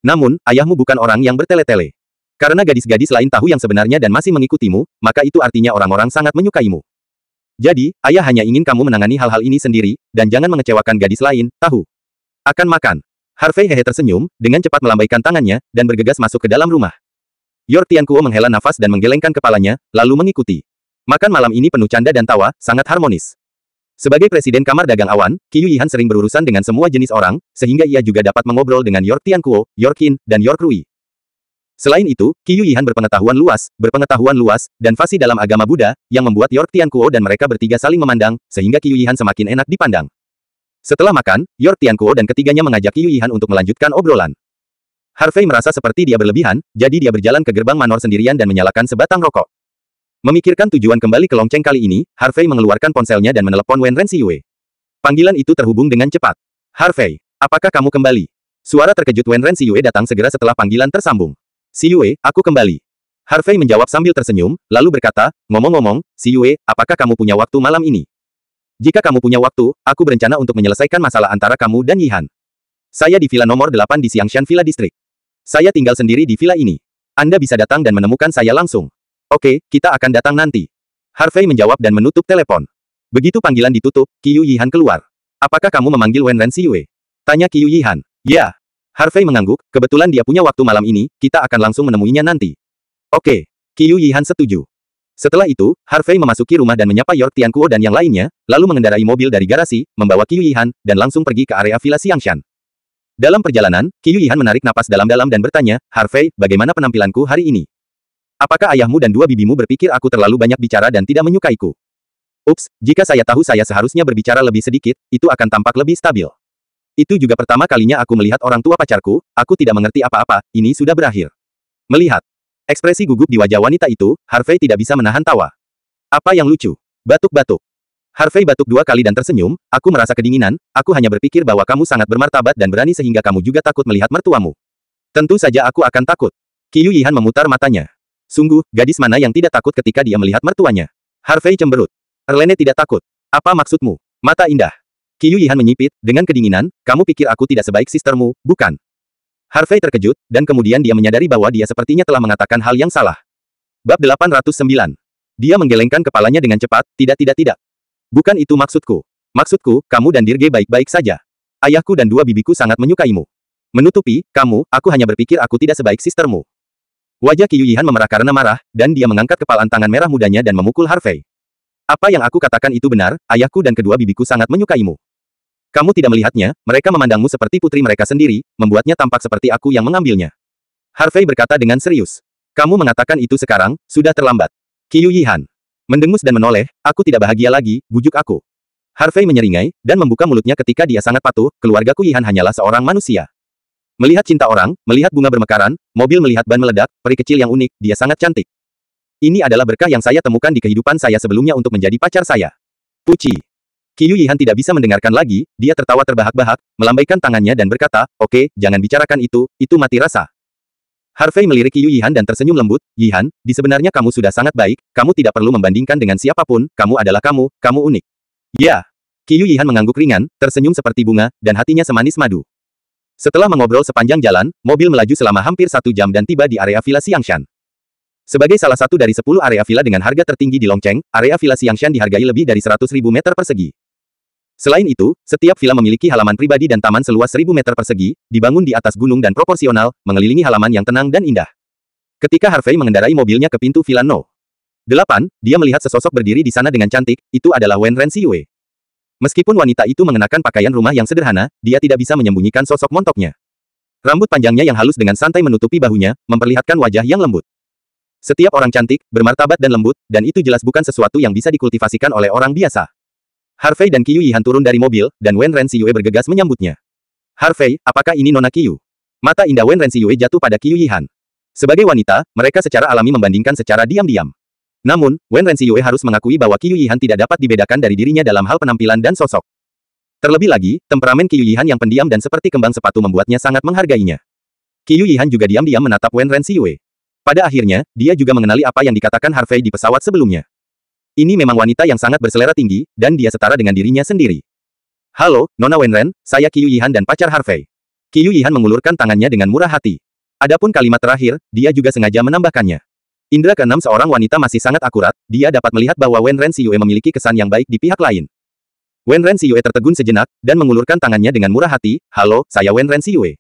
Namun, ayahmu bukan orang yang bertele-tele. Karena gadis-gadis lain tahu yang sebenarnya dan masih mengikutimu, maka itu artinya orang-orang sangat menyukaimu. Jadi, ayah hanya ingin kamu menangani hal-hal ini sendiri, dan jangan mengecewakan gadis lain, tahu. Akan makan. Harvey hehe tersenyum, dengan cepat melambaikan tangannya, dan bergegas masuk ke dalam rumah. York Tianquo menghela nafas dan menggelengkan kepalanya, lalu mengikuti. Makan malam ini penuh canda dan tawa, sangat harmonis. Sebagai presiden Kamar Dagang Awan, Qiu Yihan sering berurusan dengan semua jenis orang, sehingga ia juga dapat mengobrol dengan York Tianquo, York Qin, dan York Rui. Selain itu, Qiu Yihan berpengetahuan luas, dan fasih dalam agama Buddha, yang membuat York Tianquo dan mereka bertiga saling memandang, sehingga Qiu Yihan semakin enak dipandang. Setelah makan, York Tianquo dan ketiganya mengajak Qiu Yihan untuk melanjutkan obrolan. Harvey merasa seperti dia berlebihan, jadi dia berjalan ke gerbang manor sendirian dan menyalakan sebatang rokok. Memikirkan tujuan kembali ke Longcheng kali ini, Harvey mengeluarkan ponselnya dan menelepon Wen Renxiyue. Panggilan itu terhubung dengan cepat. Harvey, apakah kamu kembali? Suara terkejut Wen Renxiyue datang segera setelah panggilan tersambung. Xiyue, aku kembali. Harvey menjawab sambil tersenyum, lalu berkata, ngomong-ngomong, Xiyue, apakah kamu punya waktu malam ini? Jika kamu punya waktu, aku berencana untuk menyelesaikan masalah antara kamu dan Yihan. Saya di villa nomor 8 di Xiangshan Villa District. Saya tinggal sendiri di villa ini. Anda bisa datang dan menemukan saya langsung. Oke, kita akan datang nanti. Harvey menjawab dan menutup telepon. Begitu panggilan ditutup, Qiu Yihan keluar. Apakah kamu memanggil Wen Renxiyue? Tanya Qiu Yihan. Ya. Harvey mengangguk, kebetulan dia punya waktu malam ini, kita akan langsung menemuinya nanti. Oke. Qiu Yihan setuju. Setelah itu, Harvey memasuki rumah dan menyapa York Tianquo dan yang lainnya, lalu mengendarai mobil dari garasi, membawa Qiu Yihan, dan langsung pergi ke area Villa Xiangshan. Dalam perjalanan, Qiu Yihan menarik napas dalam-dalam dan bertanya, Harvey, bagaimana penampilanku hari ini? Apakah ayahmu dan dua bibimu berpikir aku terlalu banyak bicara dan tidak menyukaiku? Ups, jika saya tahu saya seharusnya berbicara lebih sedikit, itu akan tampak lebih stabil. Itu juga pertama kalinya aku melihat orang tua pacarku, aku tidak mengerti apa-apa, ini sudah berakhir. Melihat ekspresi gugup di wajah wanita itu, Harvey tidak bisa menahan tawa. Apa yang lucu? Batuk-batuk. Harvey batuk 2 kali dan tersenyum, aku merasa kedinginan, aku hanya berpikir bahwa kamu sangat bermartabat dan berani sehingga kamu juga takut melihat mertuamu. Tentu saja aku akan takut. Qiu Yihan memutar matanya. Sungguh, gadis mana yang tidak takut ketika dia melihat mertuanya? Harvey cemberut. Erlene tidak takut. Apa maksudmu? Mata indah. Qiu Yihan menyipit, dengan kedinginan, kamu pikir aku tidak sebaik sistermu, bukan? Harvey terkejut, dan kemudian dia menyadari bahwa dia sepertinya telah mengatakan hal yang salah. Bab 809. Dia menggelengkan kepalanya dengan cepat, tidak. Bukan itu maksudku. Maksudku, kamu dan Dirge baik-baik saja. Ayahku dan dua bibiku sangat menyukaimu. Menutupi, kamu, aku hanya berpikir aku tidak sebaik sistermu. Wajah Qiu Yihan memerah karena marah, dan dia mengangkat kepalan tangan merah mudanya dan memukul Harvey. Apa yang aku katakan itu benar, ayahku dan kedua bibiku sangat menyukaimu. Kamu tidak melihatnya, mereka memandangmu seperti putri mereka sendiri, membuatnya tampak seperti aku yang mengambilnya. Harvey berkata dengan serius. Kamu mengatakan itu sekarang, sudah terlambat. Qiu Yihan mendengus dan menoleh, aku tidak bahagia lagi, bujuk aku. Harvey menyeringai, dan membuka mulutnya ketika dia sangat patuh, keluargaku Yihan hanyalah seorang manusia. Melihat cinta orang, melihat bunga bermekaran, mobil melihat ban meledak, peri kecil yang unik, dia sangat cantik. Ini adalah berkah yang saya temukan di kehidupan saya sebelumnya untuk menjadi pacar saya. Puci. Qiu Yihan tidak bisa mendengarkan lagi, dia tertawa terbahak-bahak, melambaikan tangannya dan berkata, oke, jangan bicarakan itu mati rasa. Harvey melirik Qiu Yihan dan tersenyum lembut, Yihan, di sebenarnya kamu sudah sangat baik, kamu tidak perlu membandingkan dengan siapapun, kamu adalah kamu unik. Ya. Qiu Yihan mengangguk ringan, tersenyum seperti bunga, dan hatinya semanis madu. Setelah mengobrol sepanjang jalan, mobil melaju selama hampir 1 jam dan tiba di area Villa Xiangshan. Sebagai salah satu dari 10 area villa dengan harga tertinggi di Longcheng, area Villa Xiangshan dihargai lebih dari 100.000 meter persegi. Selain itu, setiap villa memiliki halaman pribadi dan taman seluas 1.000 meter persegi, dibangun di atas gunung dan proporsional, mengelilingi halaman yang tenang dan indah. Ketika Harvey mengendarai mobilnya ke pintu Villa No. 8, dia melihat sesosok berdiri di sana dengan cantik, itu adalah Wen Renxiyue. Meskipun wanita itu mengenakan pakaian rumah yang sederhana, dia tidak bisa menyembunyikan sosok montoknya. Rambut panjangnya yang halus dengan santai menutupi bahunya, memperlihatkan wajah yang lembut. Setiap orang cantik, bermartabat dan lembut, dan itu jelas bukan sesuatu yang bisa dikultivasikan oleh orang biasa. Harvey dan Qiu Yihan turun dari mobil, dan Wen Renxiyue bergegas menyambutnya. Harvey, apakah ini Nona Qiu? Mata indah Wen Renxiyue jatuh pada Qiu Yihan. Sebagai wanita, mereka secara alami membandingkan secara diam-diam. Namun, Wen Renxiyue harus mengakui bahwa Qiu Yihan tidak dapat dibedakan dari dirinya dalam hal penampilan dan sosok. Terlebih lagi, temperamen Qiu Yihan yang pendiam dan seperti kembang sepatu membuatnya sangat menghargainya. Qiu Yihan juga diam-diam menatap Wen Renxiyue. Pada akhirnya, dia juga mengenali apa yang dikatakan Harvey di pesawat sebelumnya. Ini memang wanita yang sangat berselera tinggi, dan dia setara dengan dirinya sendiri. Halo, Nona Wenren, saya Qiu Yihan dan pacar Harvey. Qiu Yihan mengulurkan tangannya dengan murah hati. Adapun kalimat terakhir, dia juga sengaja menambahkannya. Indra keenam seorang wanita masih sangat akurat, dia dapat melihat bahwa Wen Renxiyue memiliki kesan yang baik di pihak lain. Wen Renxiyue tertegun sejenak, dan mengulurkan tangannya dengan murah hati, halo, saya Wen Renxiyue.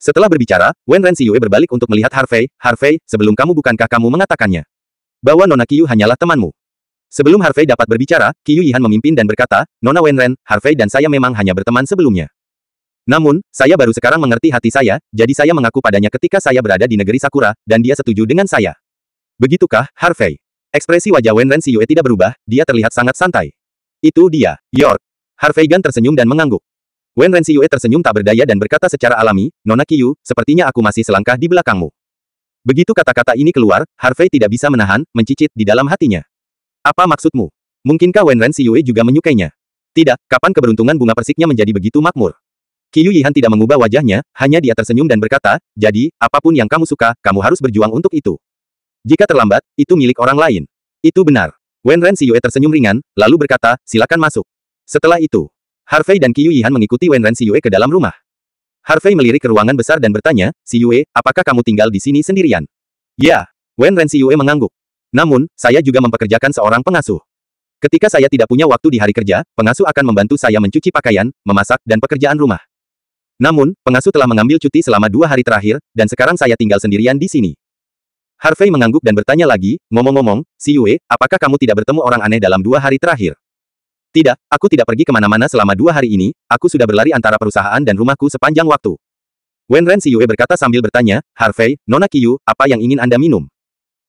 Setelah berbicara, Wen Renxiyue berbalik untuk melihat Harvey, Harvey, sebelum kamu bukankah kamu mengatakannya? Bahwa Nona Qiu hanyalah temanmu. Sebelum Harvey dapat berbicara, Qiu Yihan memimpin dan berkata, Nona Wenren, Harvey dan saya memang hanya berteman sebelumnya. Namun, saya baru sekarang mengerti hati saya, jadi saya mengaku padanya ketika saya berada di negeri Sakura, dan dia setuju dengan saya. Begitukah, Harvey? Ekspresi wajah Wen Renxiyue tidak berubah, dia terlihat sangat santai. Itu dia, York. Harvey Gan tersenyum dan mengangguk. Wen Renxiyue tersenyum tak berdaya dan berkata secara alami, Nona Qiu, sepertinya aku masih selangkah di belakangmu. Begitu kata-kata ini keluar, Harvey tidak bisa menahan, mencicit di dalam hatinya. Apa maksudmu? Mungkinkah Wen Renxiyue juga menyukainya? Tidak, kapan keberuntungan bunga persiknya menjadi begitu makmur? Qiu Yihan tidak mengubah wajahnya, hanya dia tersenyum dan berkata, jadi, apapun yang kamu suka, kamu harus berjuang untuk itu. Jika terlambat, itu milik orang lain. Itu benar. Wen Renxiyue tersenyum ringan, lalu berkata, silakan masuk. Setelah itu, Harvey dan Qiu Yihan mengikuti Wen Renxiyue ke dalam rumah. Harvey melirik ke ruangan besar dan bertanya, Xiyue, apakah kamu tinggal di sini sendirian? Ya. Wen Renxiyue mengangguk. Namun, saya juga mempekerjakan seorang pengasuh. Ketika saya tidak punya waktu di hari kerja, pengasuh akan membantu saya mencuci pakaian, memasak, dan pekerjaan rumah. Namun, pengasuh telah mengambil cuti selama 2 hari terakhir, dan sekarang saya tinggal sendirian di sini. Harvey mengangguk dan bertanya lagi, ngomong-ngomong, Xiyue, apakah kamu tidak bertemu orang aneh dalam 2 hari terakhir? Tidak, aku tidak pergi kemana-mana selama 2 hari ini, aku sudah berlari antara perusahaan dan rumahku sepanjang waktu. Wen Renxiyue berkata sambil bertanya, Harvey, Nona Qiu, apa yang ingin Anda minum?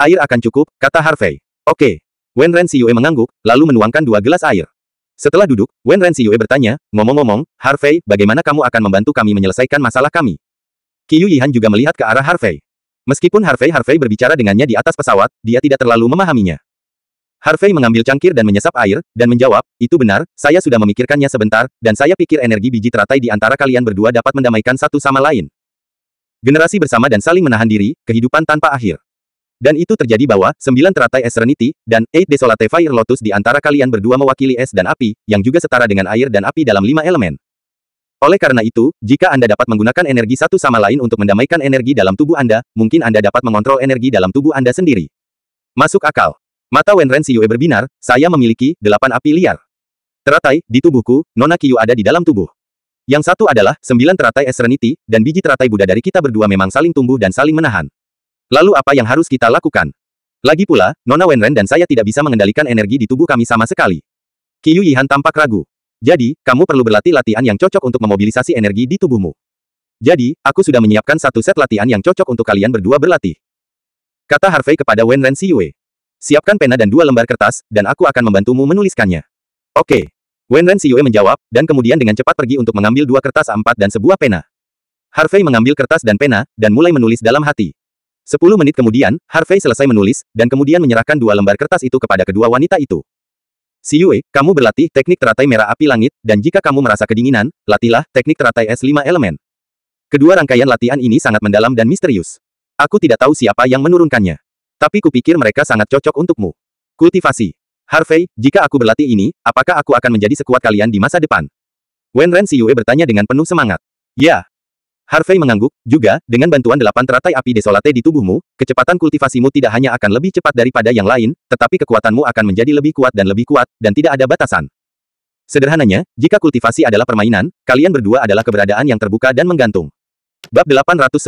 Air akan cukup, kata Harvey. Oke. Wen Renxiyue mengangguk, lalu menuangkan 2 gelas air. Setelah duduk, Wen Renxiyue bertanya, ngomong-ngomong, Harvey, bagaimana kamu akan membantu kami menyelesaikan masalah kami? Qiu Yihan juga melihat ke arah Harvey. Meskipun Harvey berbicara dengannya di atas pesawat, dia tidak terlalu memahaminya. Harvey mengambil cangkir dan menyesap air, dan menjawab, itu benar, saya sudah memikirkannya sebentar, dan saya pikir energi biji teratai di antara kalian berdua dapat mendamaikan satu sama lain. Generasi bersama dan saling menahan diri, kehidupan tanpa akhir. Dan itu terjadi bahwa, 9 teratai es Serenity, dan 8 Desolate Fire Lotus di antara kalian berdua mewakili es dan api, yang juga setara dengan air dan api dalam 5 elemen. Oleh karena itu, jika Anda dapat menggunakan energi satu sama lain untuk mendamaikan energi dalam tubuh Anda, mungkin Anda dapat mengontrol energi dalam tubuh Anda sendiri. Masuk akal. Mata Wenren Xiyue berbinar, saya memiliki 8 api liar. Teratai, di tubuhku, Nona Qiyu ada di dalam tubuh. Yang satu adalah 9 teratai es Serenity, dan biji teratai Buddha dari kita berdua memang saling tumbuh dan saling menahan. Lalu apa yang harus kita lakukan? Lagi pula, Nona Wenren dan saya tidak bisa mengendalikan energi di tubuh kami sama sekali. Qiyu Yihan tampak ragu. Jadi, kamu perlu berlatih latihan yang cocok untuk memobilisasi energi di tubuhmu. Jadi, aku sudah menyiapkan satu set latihan yang cocok untuk kalian berdua berlatih. Kata Harvey kepada Wenren Xiyue. Siapkan pena dan 2 lembar kertas, dan aku akan membantumu menuliskannya. Oke. Wenren Xiyue menjawab, dan kemudian dengan cepat pergi untuk mengambil 2 kertas A4 dan sebuah pena. Harvey mengambil kertas dan pena, dan mulai menulis dalam hati. 10 menit kemudian, Harvey selesai menulis, dan kemudian menyerahkan 2 lembar kertas itu kepada kedua wanita itu. Xiyue, kamu berlatih teknik teratai merah api langit, dan jika kamu merasa kedinginan, latihlah teknik teratai es 5 elemen. Kedua rangkaian latihan ini sangat mendalam dan misterius. Aku tidak tahu siapa yang menurunkannya. Tapi kupikir mereka sangat cocok untukmu. Kultivasi. Harvey, jika aku berlatih ini, apakah aku akan menjadi sekuat kalian di masa depan? Wenren Xiyue bertanya dengan penuh semangat. Ya. Harvey mengangguk, juga, dengan bantuan 8 teratai api desolate di tubuhmu, kecepatan kultivasimu tidak hanya akan lebih cepat daripada yang lain, tetapi kekuatanmu akan menjadi lebih kuat, dan tidak ada batasan. Sederhananya, jika kultivasi adalah permainan, kalian berdua adalah keberadaan yang terbuka dan menggantung. Bab 810.